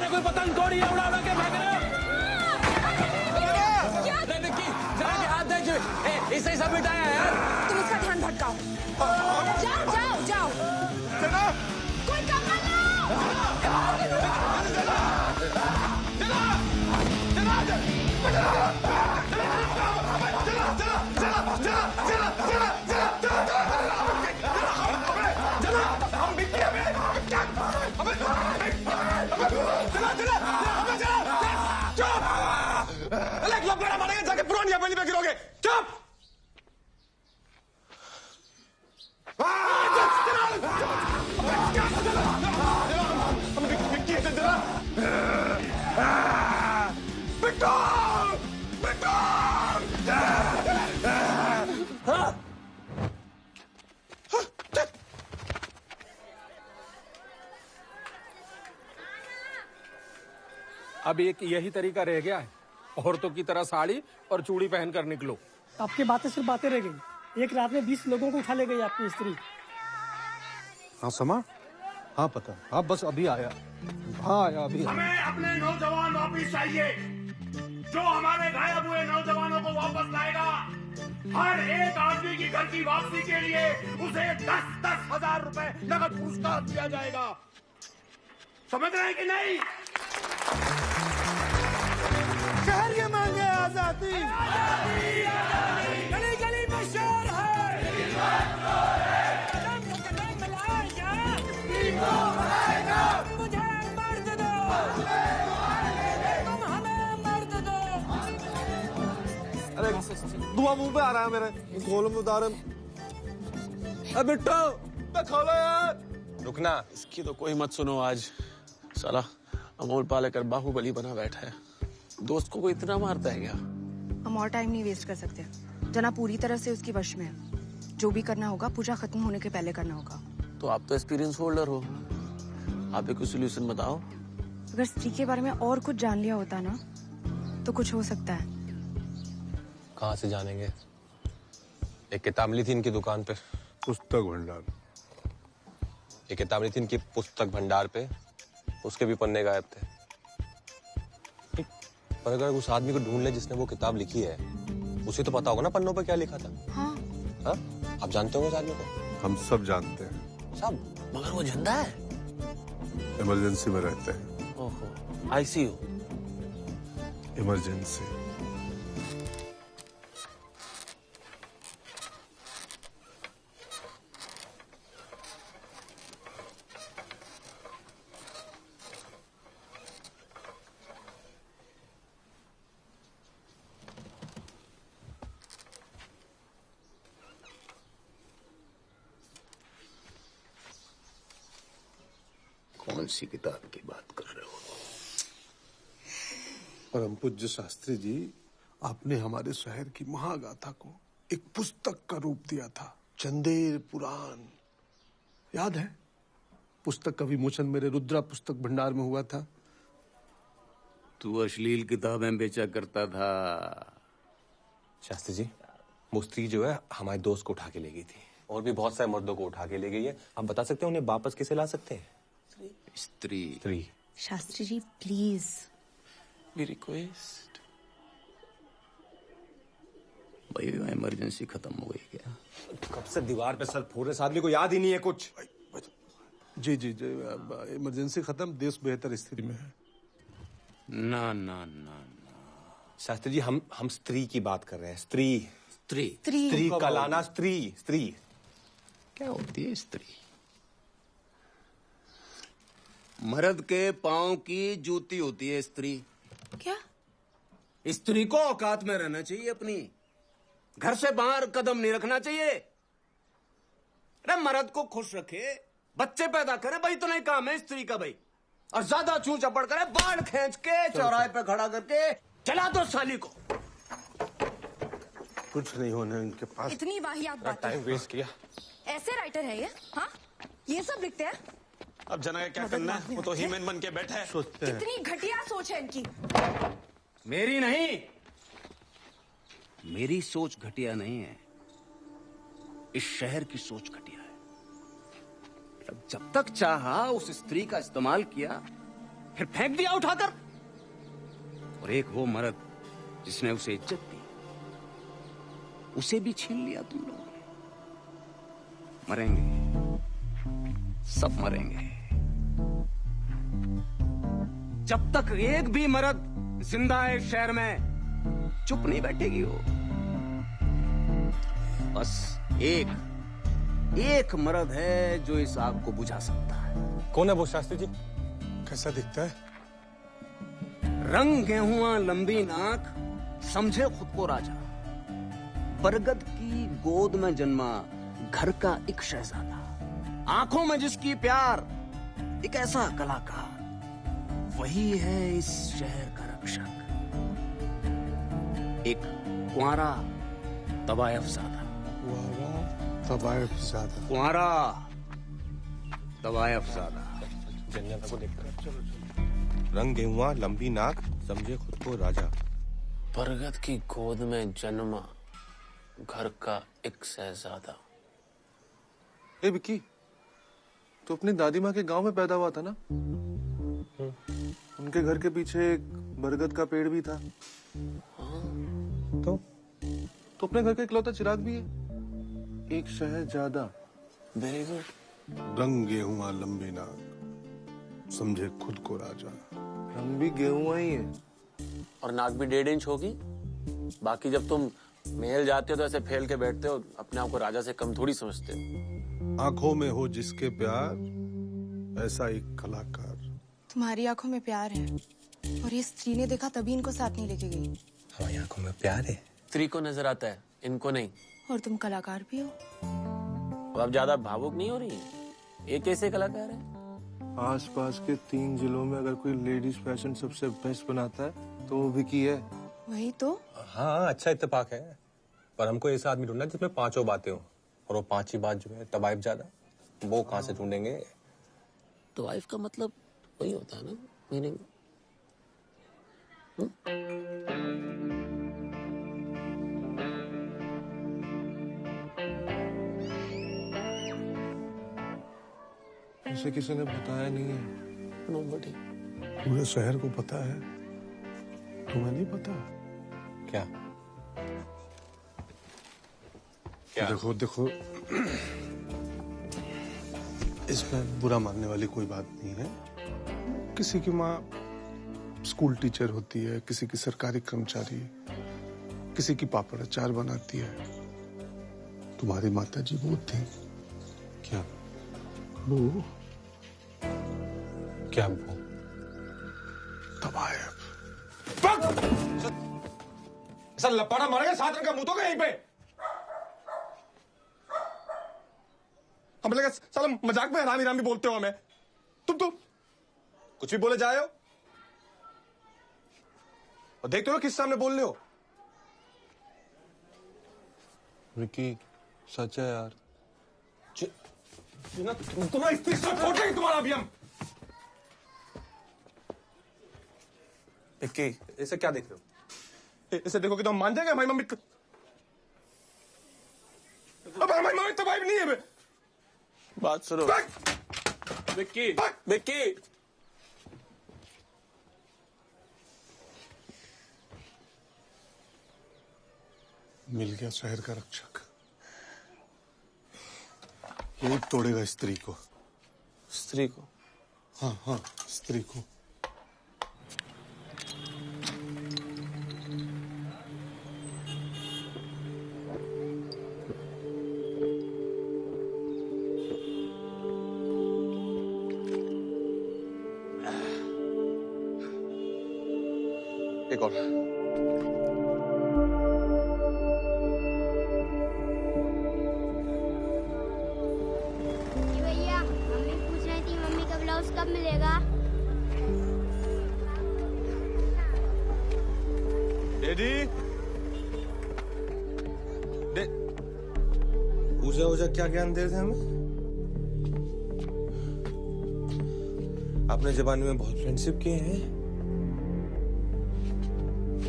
कोई पतंग थोड़ी है उड़ा उड़ा के भाग रहे हो। निक्की जरा के हाथ देख इसे सब मिटाया यार। तुम उसका ध्यान भटकाओ। जाओ जाओ जाओ। कोई कमल जाके पुरानी हवेली में गिरोगे। चुप। अब एक यही तरीका रह गया है, औरतों की तरह साड़ी और चूड़ी पहनकर निकलो। आपकी बातें सिर्फ बातें रह गई। एक रात में 20 लोगों को उठा ले गई आपकी स्त्री। हाँ समा, हाँ पता, हाँ बस अभी आया, हाँ आया अभी। हमें अपने नौजवान वापिस चाहिए, जो हमारे गायब हुए नौजवानों को वापस लाएगा। हर एक आदमी की घर की वापसी के लिए उसे 10-10 हजार रुपए नगद पुरस्कार दिया जाएगा। समझ रहे हैं कि नहीं? शहर के मांगे आजादी, गली गली में शोर है। मुझे मर्द दो, तुम हमें मर्द दो। अरे धुआं मुंह पे आ रहा है मेरे, खोलो मुदारम। अब बिट्टो खोलो यार। रुकना, इसकी तो कोई मत सुनो आज। साला अमोल पालेकर बाहुबली बना बैठा है, दोस्त को कोई इतना मारता है क्या? हम और टाइम नहीं वेस्ट कर सकते। जना पूरी तरह से उसकी वश में है। जो भी करना होगा पूजा खत्म होने के पहले करना होगा। तो आप तो एक्सपीरियंस होल्डर हो, आप एक सोल्यूशन बताओ। अगर स्त्री के बारे में और कुछ जान लिया होता ना तो कुछ हो सकता है। कहाँ से जानेंगे? एक किताब मिली थी इनकी दुकान पे, पुस्तक भंडार। एक किताब मिली थी इनकी पुस्तक भंडार पे, उसके भी पन्ने गायब थे। पर अगर उस आदमी को ढूंढ ले जिसने वो किताब लिखी है, उसे तो पता होगा ना पन्नों पे क्या लिखा था। हाँ। हाँ? आप जानते होंगे उस आदमी को? हम सब जानते हैं। सब? मगर वो जिंदा है? इमरजेंसी में रहते हैं। ओहो, आईसीयू। इमरजेंसी। कौन सी किताब की बात कर रहे हो? परम पूज्य शास्त्री जी, आपने हमारे शहर की महागाथा को एक पुस्तक का रूप दिया था, चंदेर पुराण। याद है? पुस्तक का विमोचन मेरे रुद्रा पुस्तक भंडार में हुआ था। तू अश्लील किताबें बेचा करता था। शास्त्री जी, वो स्त्री जो है हमारे दोस्त को उठा के ले गई थी, और भी बहुत सारे मर्दों को उठा के ले गई है। आप बता सकते हैं उन्हें वापस कैसे ला सकते हैं? स्त्री। शास्त्री जी प्लीज। भी रिक्वेस्ट। भाई इमरजेंसी खत्म हो गई क्या? कब से दीवार पे सर फोड़ रहे, आदमी को याद ही नहीं है कुछ। जी जी जी, इमरजेंसी खत्म, देश बेहतर स्थिति में है। ना ना ना ना शास्त्री जी, हम स्त्री की बात कर रहे हैं। स्त्री स्त्री स्त्री का लाना। स्त्री स्त्री क्या होती है? स्त्री मर्द के पांव की जूती होती है स्त्री। क्या? स्त्री को औकात में रहना चाहिए अपनी, घर से बाहर कदम नहीं रखना चाहिए। अरे मर्द को खुश रखे, बच्चे पैदा करे, भाई तो नहीं काम है स्त्री का भाई। और ज्यादा चू चपड़ करे, बाल खींच के चौराहे पे खड़ा करके चला दो साली को। कुछ नहीं होने इनके पास। इतनी वाहियात बात, टाइम वेस्ट किया। ऐसे राइटर है ये? हाँ, ये सब लिखते हैं? अब जना का क्या करना है, वो तो हीमैन बन के बैठा है। सोचते हैं। कितनी घटिया सोच है इनकी। मेरी नहीं, मेरी सोच घटिया नहीं है, इस शहर की सोच घटिया है। जब तक चाहा उस स्त्री का इस्तेमाल किया, फिर फेंक दिया उठाकर। और एक वो मर्द जिसने उसे इज्जत दी, उसे भी छीन लिया तुम लोगों ने। मरेंगे, सब मरेंगे। जब तक एक भी मर्द जिंदा है इस शहर में, चुप नहीं बैठेगी वो। बस एक मर्द है जो इस आग को बुझा सकता है। कौन है वो शास्त्री जी? कैसा दिखता है? रंग गेहुआ लंबी नाक, समझे खुद को राजा। बरगद की गोद में जन्मा घर का एक शहजादा, आंखों में जिसकी प्यार, एक ऐसा कलाकार, वही है इस शहर का रक्षक। एक कुंवारा तवायफजादा। कुंवारा तवायफजादा। जन्नत को देखकर रंग गेहुआ लंबी नाक, समझे खुद को राजा। बरगद की गोद में जन्मा घर का एक शहजादा। ए विक्की, तो अपनी दादी माँ के गांव में पैदा हुआ था ना? उनके घर के पीछे एक बरगद का पेड़ भी था। तो अपने घर का इकलौता चिराग भी है, एक शहजादा। Very good. रंग गेहुआ लंबी नाक, समझे खुद को राजा। रंग भी गेहुआ ही है। और नाक भी 1.5 इंच होगी। बाकी जब तुम महल जाते हो तो ऐसे फैल के बैठते हो, अपने आप को राजा से कम थोड़ी समझते हो। आंखों में हो जिसके प्यार, ऐसा एक कलाकार। तुम्हारी आंखों में प्यार है, और ये स्त्री ने देखा तभी इनको साथ नहीं लेके गई। हमारी आंखों में प्यार है। स्त्री को नजर आता है, इनको नहीं। और तुम कलाकार भी हो। अब आप ज्यादा भावुक नहीं हो रही? ये कैसे कलाकार है? आसपास के 3 जिलों में अगर कोई लेडीज फैशन सबसे बेस्ट बनाता है तो वो विकी है। वही तो। हाँ, अच्छा इत्तेफाक है, पर हमको ऐसा आदमी ढूंढना जिसमें 5 बातें हो, और वो 5 ही बात जो है तवाइफ ज्यादा, वो कहाँ से ढूंढेंगे? तवाइफ का मतलब वही होता है ना, मीनिंग। इसे किसी ने बताया नहीं है। नोबडी। पूरे शहर को पता है, तुम्हें नहीं पता? क्या? क्या? देखो देखो, इसमें बुरा मानने वाली कोई बात नहीं है। किसी की माँ स्कूल टीचर होती है, किसी की सरकारी कर्मचारी, किसी की पापड़ अचार बनाती है। तुम्हारी माता जी वो थी। क्या वो? क्या वो? तवायफ। ऐसा लपाड़ा मारेगा 7 रंग का मुंह तो यहीं पे। हम लगा साला मजाक में हरामी रामी बोलते हो हमें। तुम कुछ भी बोले जाए हो, और देखते हो किस सामने बोल रहे हो। विकी, सच है यार। तुम्हारा स्त्री सब फोड़ देंगे तुम्हारा अभी हम। इसे क्या देख रहे हो? इसे देखोगे तो हम मान जाएंगे हमारी मम्मी। अब हमारी मम्मी तबाही नहीं है बे। बात सुनो विक्की। विक्की, मिल गया शहर का रक्षक। ये तोड़ेगा स्त्री को। स्त्री को? हाँ हाँ, स्त्री को। एक और। ब्लाउज कब मिलेगा? डैडी पूजा क्या ज्ञान दे रहे थे हमें? आपने जवानी में बहुत फ्रेंडशिप किए हैं।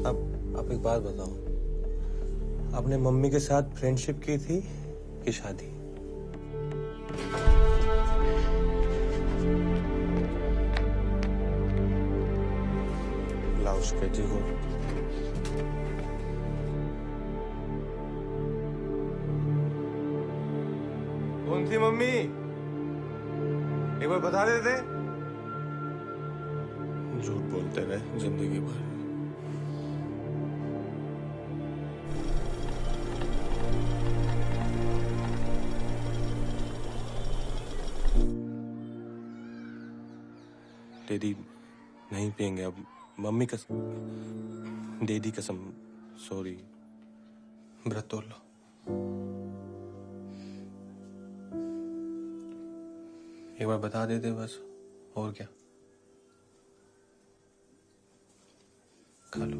अब आप एक बात बताओ, आपने मम्मी के साथ फ्रेंडशिप की थी कि शादी? लाओ उसके जी को। कौन थी मम्मी? एक बार बता देते। झूठ बोलते रहे जिंदगी भर। डैडी नहीं पियेंगे अब। मम्मी कसम, डैडी कसम, सॉरी। व्रत तोड़ लो। एक बार बता देते बस, और क्या। खा लो।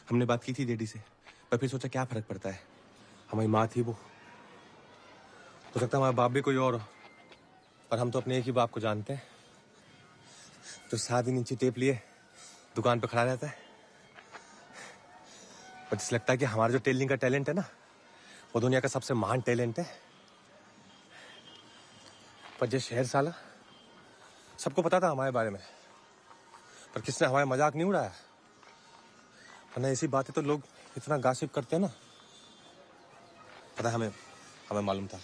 हमने बात की थी डैडी से, पर फिर सोचा क्या फर्क पड़ता है, हमारी माँ थी वो। हो सकता है हमारा बाप भी कोई और हो, पर हम तो अपने एक ही बाप को जानते हैं, जो 7 इंची टेप लिए दुकान पे खड़ा रहता है। पर जिस लगता है कि हमारा जो टेलरिंग का टैलेंट है ना, वो दुनिया का सबसे महान टैलेंट है। पर जो शहर साला, सबको पता था हमारे बारे में, पर किसने हमारा मजाक नहीं उड़ाया। वरना ऐसी बातें तो लोग इतना गासिप करते हैं ना। पता है हमें मालूम था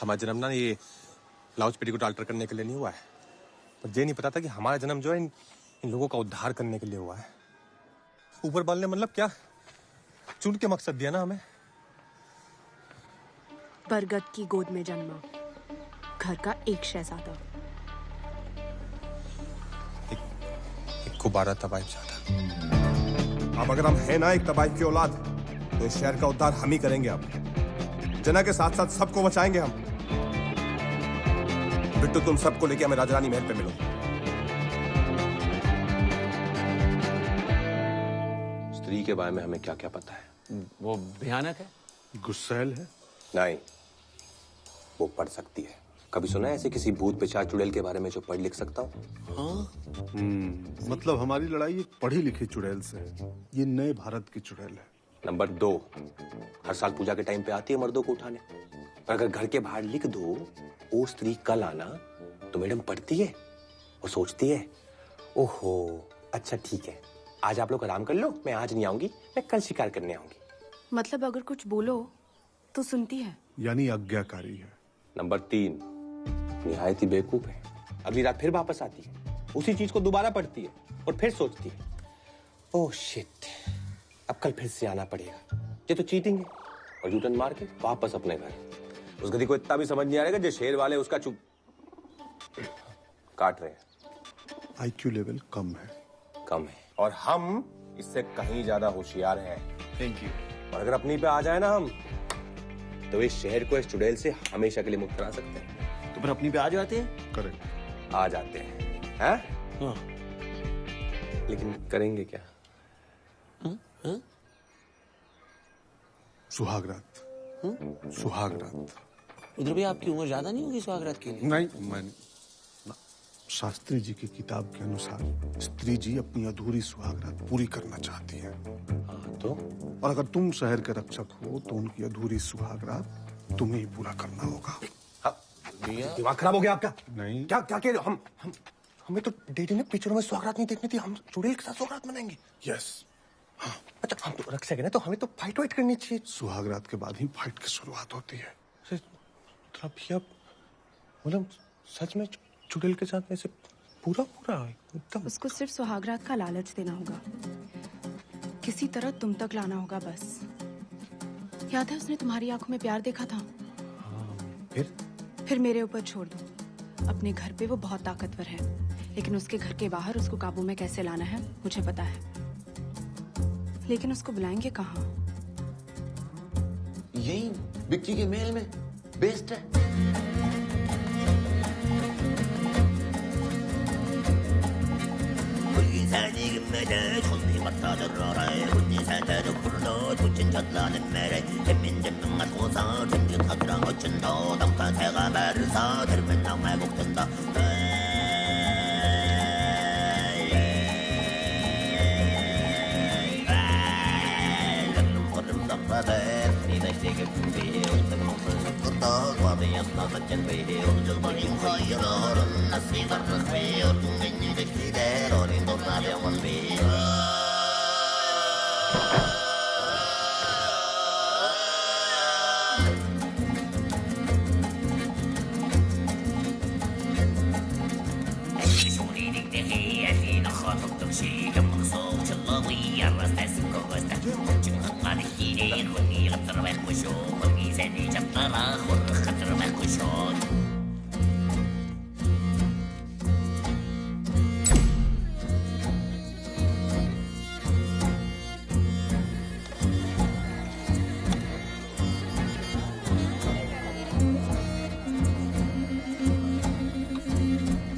हमारा जन्म ना ये ब्लाउज पेटी को अल्टर करने के लिए नहीं हुआ है, पर ये नहीं पता था कि हमारा जन्म जो है इन लोगों का उद्धार करने के लिए हुआ है। ऊपर वाले ने मतलब क्या चुन के मकसद दिया ना हमें। बरगद की गोद में जन्मा, घर का एक शहजादा, एक गुब्बारा तबाइब ज्यादा। अब अगर हम है ना एक तबाइब की औलाद, तो इस शहर का उद्धार हम ही करेंगे। अब जना के साथ साथ सबको बचाएंगे हम। बिट्टू, तुम सबको लेके हमें राजरानी महल पे मिलो। स्त्री के बारे में हमें क्या क्या पता है? वो भयानक है, गुस्सैल है। नहीं, वो पढ़ सकती है। कभी सुना है ऐसे किसी भूत पिशाच चुड़ैल के बारे में जो पढ़ लिख सकता हो? हाँ। मतलब हमारी लड़ाई एक पढ़ी लिखी चुड़ैल से है। ये नए भारत की चुड़ैल है। नंबर 2, हर साल पूजा के टाइम पे आती है मर्दों को उठाने, पर अगर घर के बाहर लिख दो ओ स्त्री कल आना, तो मैडम पढ़ती है और सोचती है ओहो अच्छा ठीक है, आज आप लोग आराम कर लो, मैं आज नहीं आऊंगी, मैं कल शिकार करने आऊंगी। मतलब अगर कुछ बोलो तो सुनती है, यानी आज्ञाकारी है। नंबर 3, निहायत ही बेवकूफ है। अगली रात फिर वापस आती है, उसी चीज को दोबारा पढ़ती है और फिर सोचती है ओह शिट, अब कल फिर से आना पड़ेगा, ये तो चीटिंग है, और यूटर्न मार के वापस अपने घर। उस गधी को इतना भी समझ नहीं आ रहा जो शेर वाले उसका चुप काट रहे हैं। आईक्यू लेवल कम है। और हम इससे कहीं ज्यादा होशियार हैं। Thank you. और अगर अपनी पे आ जाए ना हम, तो इस शहर को इस चुड़ैल से हमेशा के लिए मुक्त करा सकते हैं। तो फिर अपनी पे आ जाते हैं? करेक्ट, आ जाते हैं। हाँ? लेकिन करेंगे क्या? सुहाग रात। सुहाग रात। उधर भी आपकी उम्र ज्यादा नहीं होगी सुहाग रात के लिए? नहीं, मैंने शास्त्री जी की किताब के अनुसार स्त्री जी अपनी अधूरी सुहाग रात पूरी करना चाहती है। तो और अगर तुम शहर के रक्षक हो तो उनकी अधूरी सुहाग रात तुम्हें ही पूरा करना होगा। दिमाग खराब हो गया आपका? नहीं। क्या क्या कह रहे हो? हमें तो डैडी ने पिक्चरों में सुहागरात नहीं देखनी थी, हम चुड़ैल के साथ सुहागरात मनाएंगे। यस। अच्छा हम तो रक्षक है ना, तो हमें तो फाइट वाइट करनी चाहिए। सुहाग रात के बाद ही फाइट की शुरुआत होती है। तो अभी अब मतलब सच में चुड़ैल के साथ ऐसे पूरा एकदम। उसको सिर्फ सुहागरात का लालच देना होगा, किसी तरह तुम तक लाना होगा बस। याद है उसने तुम्हारी आंखों में प्यार देखा था? फिर मेरे ऊपर छोड़ दो। अपने घर पे वो बहुत ताकतवर है, लेकिन उसके घर के बाहर उसको काबू में कैसे लाना है मुझे पता है। लेकिन उसको बुलाएंगे कहाँ? यही बिक्की के मेल में बेस्ट है।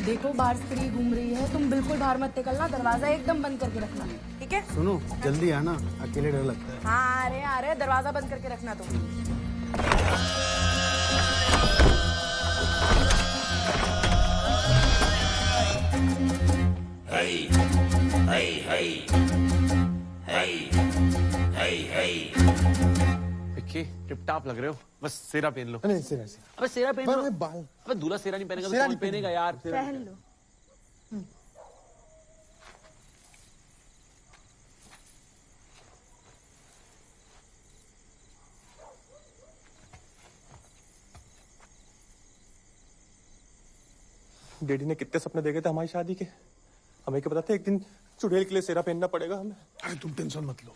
देखो बाहर स्त्री घूम रही है, तुम बिल्कुल बाहर मत निकलना, दरवाजा एकदम बंद करके रखना, ठीक है? सुनो, जल्दी आना, अकेले डर लगता है। हाँ आ रहे, दरवाजा बंद करके रखना तुम। विक्की टिप टॉप लग रहे हो, बस सेरा पहन लो। नहीं सेरा से। अबे सेरा पहन लो। बाल। अबे दूल्हा सेरा नहीं पहनेगा तो सेरा कौन नहीं पहनेगा यार? पहन लो। डैडी ने कितने सपने देखे थे हमारी शादी के, हमें क्या पता था एक दिन चुड़ैल के लिए सेरा पहनना पड़ेगा हमें। अरे तुम टेंशन मत लो,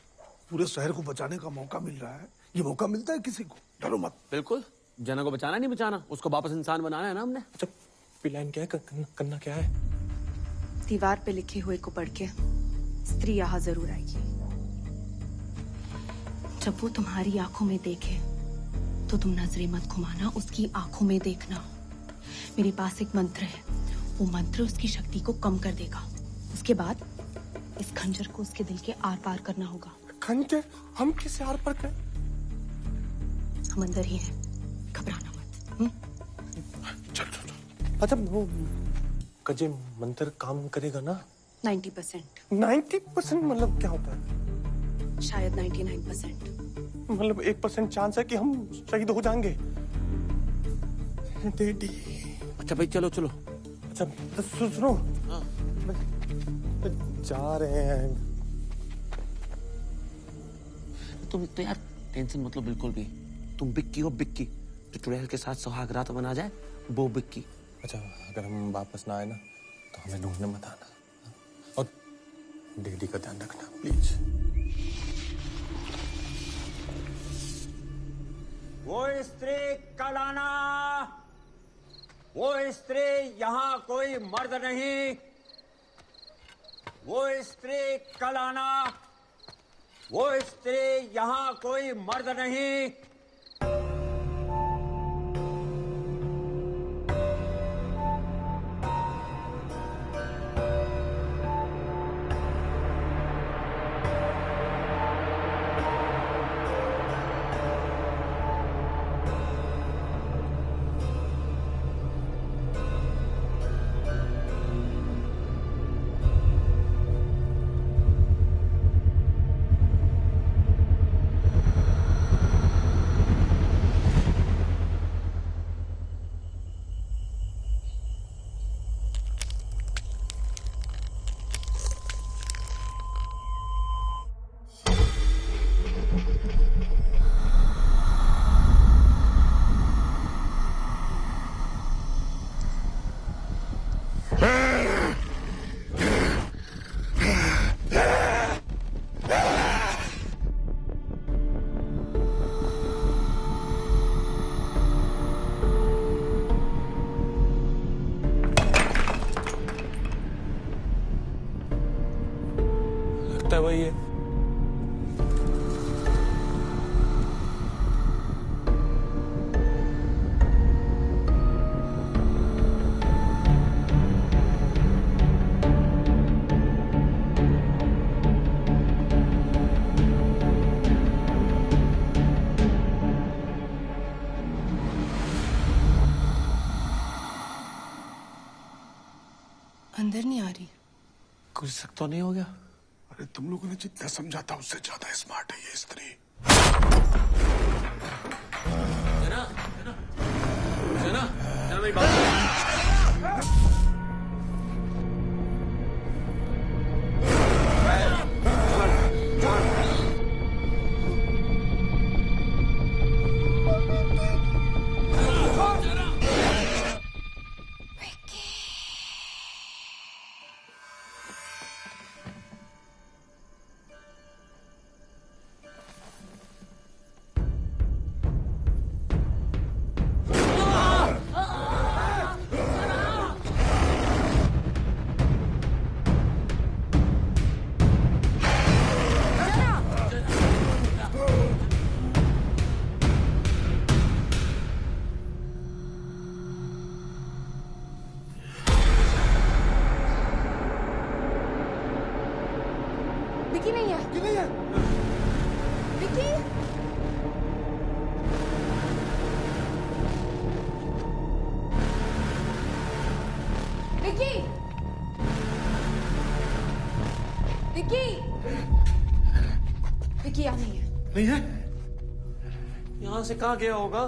पूरे शहर को बचाने का मौका मिल रहा है। ये मौका मिलता है किसी को, डरो मत। बिल्कुल, जना को बचाना नहीं बचाना, उसको वापस इंसान बनाना है ना हमने। अच्छा प्लान क्या है, करना क्या है? दीवार पे लिखे हुए को पढ़ के स्त्री यहाँ जरूर आएगी। जब वो तुम्हारी आंखों में देखे तो तुम नजरें मत घुमाना, उसकी आंखों में देखना। मेरे पास एक मंत्र है, वो मंत्र उसकी शक्ति को कम कर देगा। उसके बाद इस खंजर को उसके दिल के आर पार करना होगा। खंजर? हम कैसे आर पार करें? हम अंदर ही हैं, घबराना मत। चल। अच्छा वो कजे मंत्र काम करेगा ना? 90%। 90% मतलब क्या होता है? शायद 99%। मतलब 1% चांस है कि हम शहीद हो जाएंगे। डैडी। अच्छा भाई चलो चलो। अच्छा सुनो, जा रहे हैं। तुम तो यार टेंशन मतलब बिल्कुल भी। तुम बिक्की हो, बिक्की जो चुड़ैल के साथ सुहाग रात बना जाए, वो बिक्की। अच्छा अगर हम वापस ना आए ना तो हमें ढूंढने मत आना, और डैडी का ध्यान रखना प्लीज। वो स्त्री कल आना, वो स्त्री यहाँ कोई मर्द नहीं, वो स्त्री कल आना, वो स्त्री यहाँ कोई मर्द नहीं। लगता है वही है। कुछ सख्त तो नहीं हो गया? अरे तुम लोगों ने जितना समझा था उससे ज्यादा स्मार्ट है ये स्त्री। मेरी बात विकी नहीं है। विकी नहीं है। विकी विकी विकी विकी यहाँ नहीं है। नहीं है? यहाँ से कहाँ गया होगा?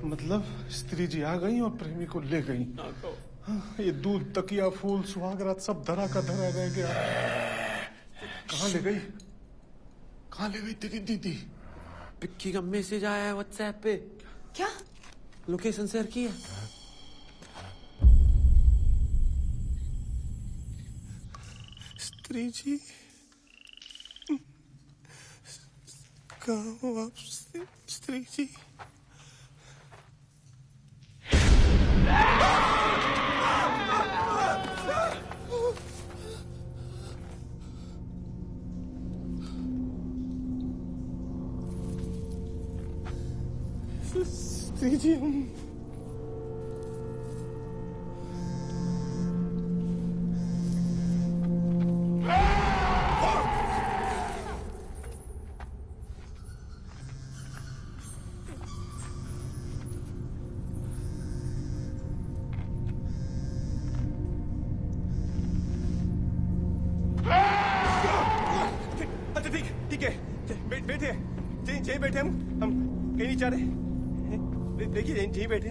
मतलब स्त्री जी आ गई और प्रेमी को ले गई। ये दूध, तकिया, फूल, सुहागरात सब धरा का धरा रह गया। कहाँ ले गई? कहाँ ले गई तेरी दीदी? विक्की का मैसेज आया है व्हाट्सएप पे। क्या? लोकेशन शेयर की है। स्त्री जी कहाँ हो आप स्त्री जी? स्त्री जी हम अच्छा ठीक है बैठे यहीं बैठे हम कहीं नहीं जा रहे। देखिए यहीं बैठे।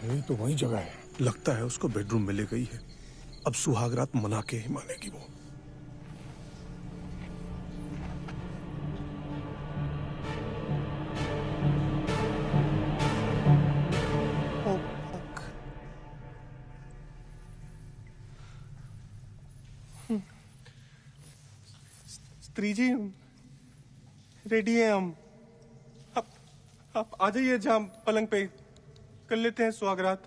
यही तो वही जगह है। लगता है उसको बेडरूम में ले गई है। अब सुहागरात मना के ही मानेगी वो। स्त्री जी रेडी है हम। आप आ जाइए जहाँ पलंग पे कर लेते हैं सुहागरात।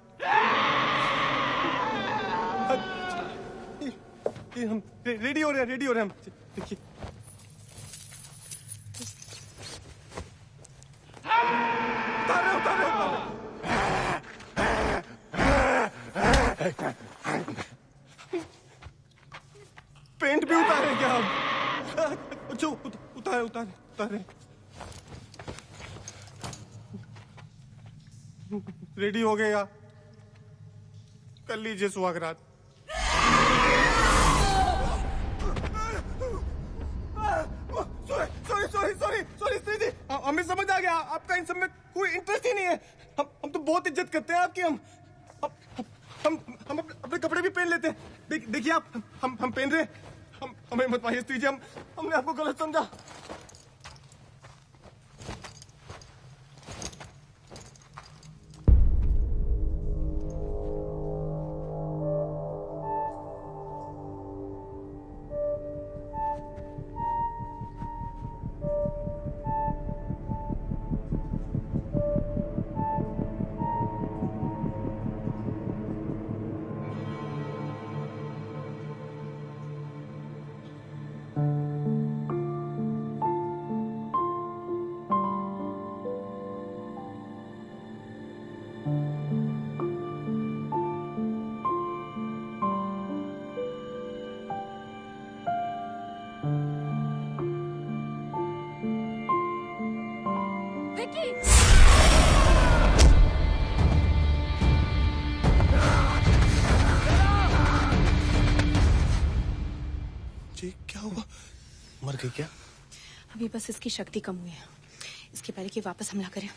हम रेडी हो रहे हैं हम। देखिए उतार पेंट भी उतारे क्या हम? अच्छा उतारे। रेडी हो गया? कर लीजिए सुहागरात। सॉरी स्त्री जी, हमें समझ आ गया आपका इन सब में कोई इंटरेस्ट ही नहीं है। हम तो बहुत इज्जत करते हैं आपकी। हम अपने कपड़े भी पहन लेते हैं। देखिए आप हम पहन रहे हैं। हमें मत मारिए स्त्री जी, हमने आपको गलत समझा। विक्की जी क्या हुआ? मर गई क्या? अभी बस इसकी शक्ति कम हुई है। इसके पहले कि वापस हमला करें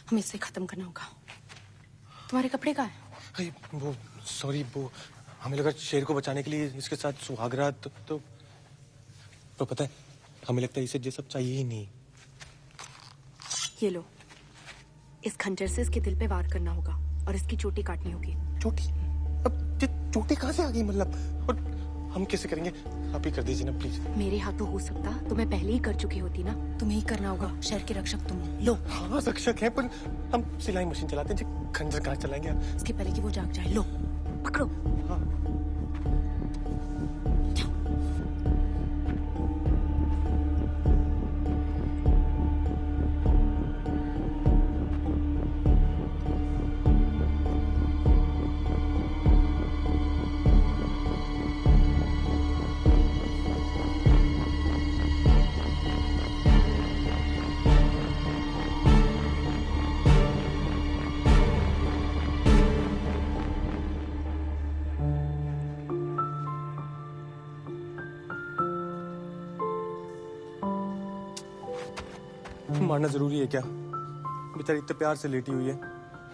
हमें इसे खत्म करना होगा। तुम्हारे कपड़े कहाँ हैं? वो सॉरी, वो हमें लगा शेर को बचाने के लिए इसके साथ सुहागरात तो पता है हमें लगता है इसे ये सब चाहिए ही नहीं। ये लो, इस खंजर से इसके दिल पे वार करना होगा और इसकी चोटी काटनी होगी। चोटी? अब ये चोटी कहाँ से आ गई मतलब? और हम कैसे करेंगे? आप ही कर दीजिए ना प्लीज। मेरे हाथों हो सकता तो मैं पहले ही कर चुकी होती ना। तुम्हें ही करना होगा, शहर के रक्षक तुम। लो। हाँ रक्षक है, पर हम सिलाई मशीन चलाते हैं, खंजर कहाँ चलाएंगे? इसके पहले कि वो जाग जाए। लो पकड़ो। हाँ। मारना जरूरी है क्या? बेचारी इतने प्यार से लेटी हुई है।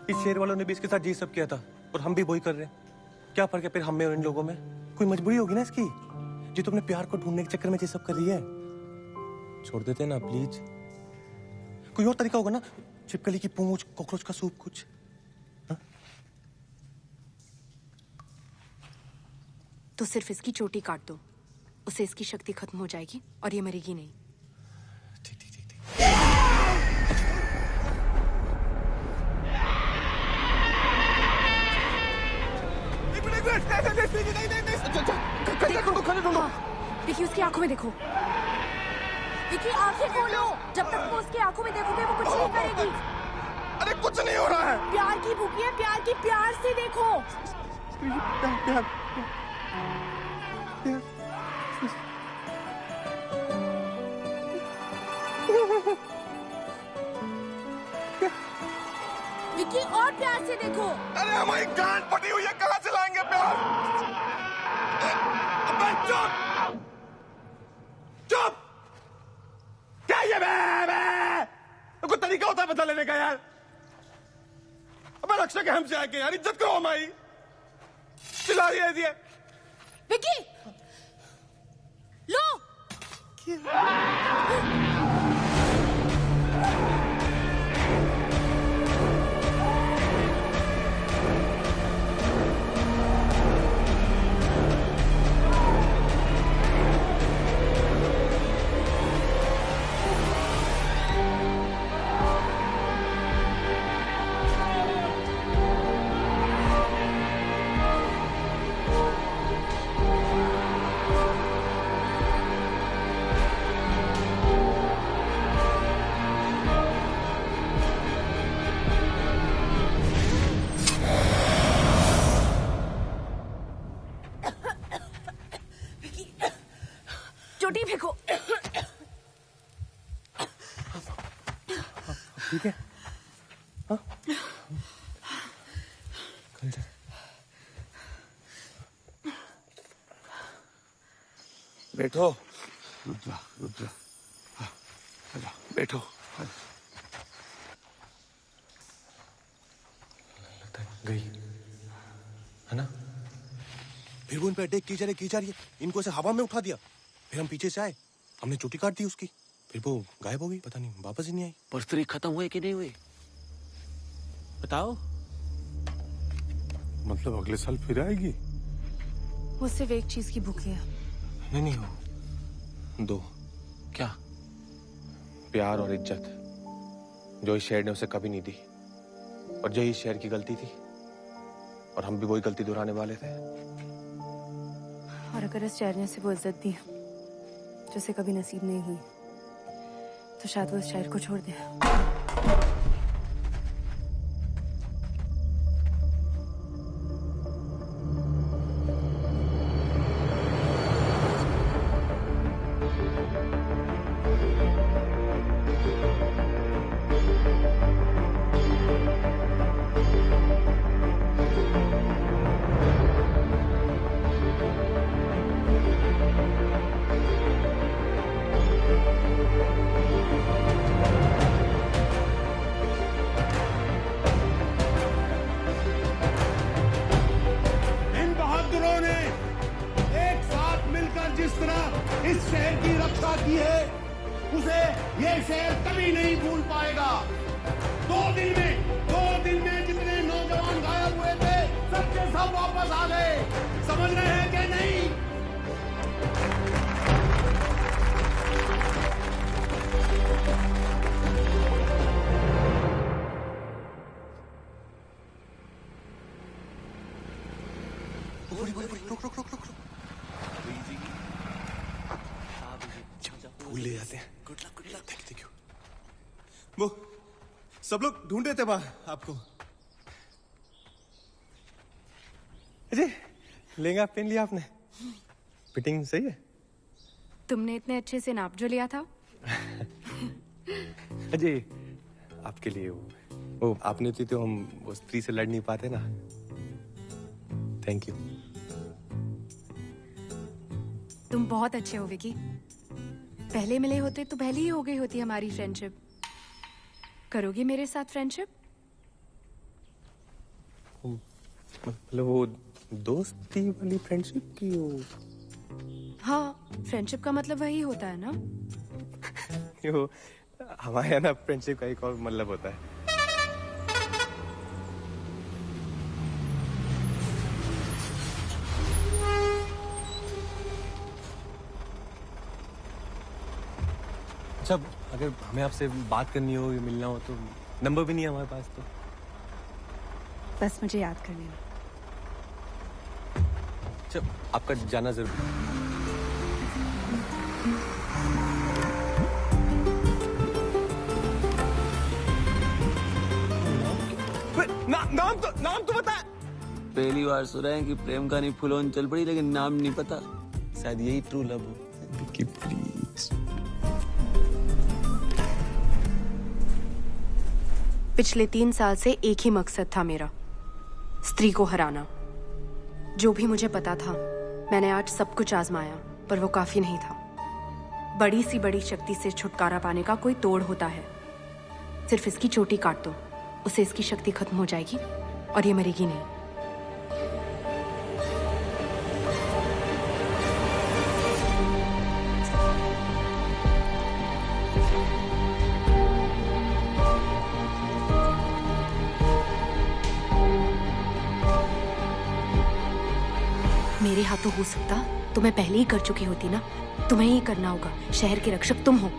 इस शेर वालों ने भी इसके साथ ये सब किया था और हम भी वही कर रहे हैं। क्या फर्क है फिर हम में और इन लोगों में? कोई मजबूरी होगी ना इसकी, जो तो अपने प्यार को ढूंढने के चक्कर में ये सब कर रही है। छोड़ देते ना प्लीज। कोई और तरीका होगा ना, छिपकली की पूंछ, कॉकरोच का सूप कुछ। तो सिर्फ इसकी चोटी काट दो, उससे इसकी शक्ति खत्म हो जाएगी और ये मरेगी नहीं। विक्की उसकी आंखों में देखो। विक्की आंखें खोलो। जब तक वो उसकी आंखों में देखोगे वो कुछ नहीं करेगी। अरे कुछ नहीं हो रहा है। प्यार की भूखी है, प्यार की, प्यार से देखो। प्यार। विक्की और प्यार से देखो। अरे हमारी गांड फटी हुई है, कहाँ से लाएंगे प्यार? अबे चुप! चुप! क्या ये बे? कोई तरीका होता है बदला लेने का यार? अबे रक्षक है हमसे आके यार, इज्जत करो हमारी। चिल्ला रही है ये। विक्की लो। चोटी फेंको। ठीक है? हाँ? बैठो। रुक जा। हाँ, बैठो। गई है ना? फिर वो इन पे अटैक की जा रही है। इनको ऐसे हवा में उठा दिया, फिर हम पीछे से आए, हमने चोटी काट दी उसकी, फिर वो गायब हो गई, पता नहीं वापस ही नहीं आई। पर स्त्री खत्म हुए कि नहीं हुए बताओ। मतलब अगले साल फिर आएगी? वो सिर्फ एक चीज की भूखी है। नहीं हो दो। क्या? प्यार और इज्जत, जो इस शेर ने उसे कभी नहीं दी, और यही शेर की गलती थी, और हम भी वही गलती दोहराने वाले थे। और अगर इस शेर ने उसे वो इज्जत दी जो उसे कभी नसीब नहीं हुई, तो शायद वो इस शेर को छोड़ दे। सेवा की है उसे ये शहर कभी नहीं भूल पाएगा। 2 दिन में जितने नौजवान घायल हुए थे सबके सब वापस आ गए। समझ रहे हैं कि नहीं? फूल ले जाते हैं। Good luck thank you. वो सब लोग ढूंढ रहे थे बाहर आपको। अजय लहंगा पहन लिया आपने? फिटिंग सही है? तुमने इतने अच्छे से नाप जो लिया था। अजय आपके लिए वो आपने होती तो हम वो स्त्री से लड़ नहीं पाते ना। Thank you. तुम बहुत अच्छे हो विकी। पहले मिले होते तो पहले ही हो गई होती हमारी फ्रेंडशिप। करोगे मेरे साथ फ्रेंडशिप? मतलब वो दोस्ती वाली फ्रेंडशिप की वो। हाँ, फ्रेंडशिप का मतलब वही होता है ना। वो हमारे यहाँ ना फ्रेंडशिप का एक और मतलब होता है। अच्छा, अगर हमें आपसे बात करनी हो या मिलना हो तो नंबर भी नहीं है हमारे पास तो। बस मुझे याद कर लेना। अच्छा, आपका जाना जरूरी। नाम तो बता। पहली बार सुन रहे हैं कि प्रेम कहानी फुलोन चल पड़ी लेकिन नाम नहीं पता। शायद यही ट्रू लव हो। प्लीज। पिछले 3 साल से एक ही मकसद था मेरा, स्त्री को हराना। जो भी मुझे पता था, मैंने आज सब कुछ आजमाया, पर वो काफी नहीं था। बड़ी सी बड़ी शक्ति से छुटकारा पाने का कोई तोड़ होता है। सिर्फ इसकी चोटी काट दो, उसे इसकी शक्ति खत्म हो जाएगी और ये मरेगी नहीं। मेरे हाथों हो सकता तो मैं पहले ही कर चुकी होती ना। तुम्हें ही करना होगा। शहर के रक्षक तुम हो।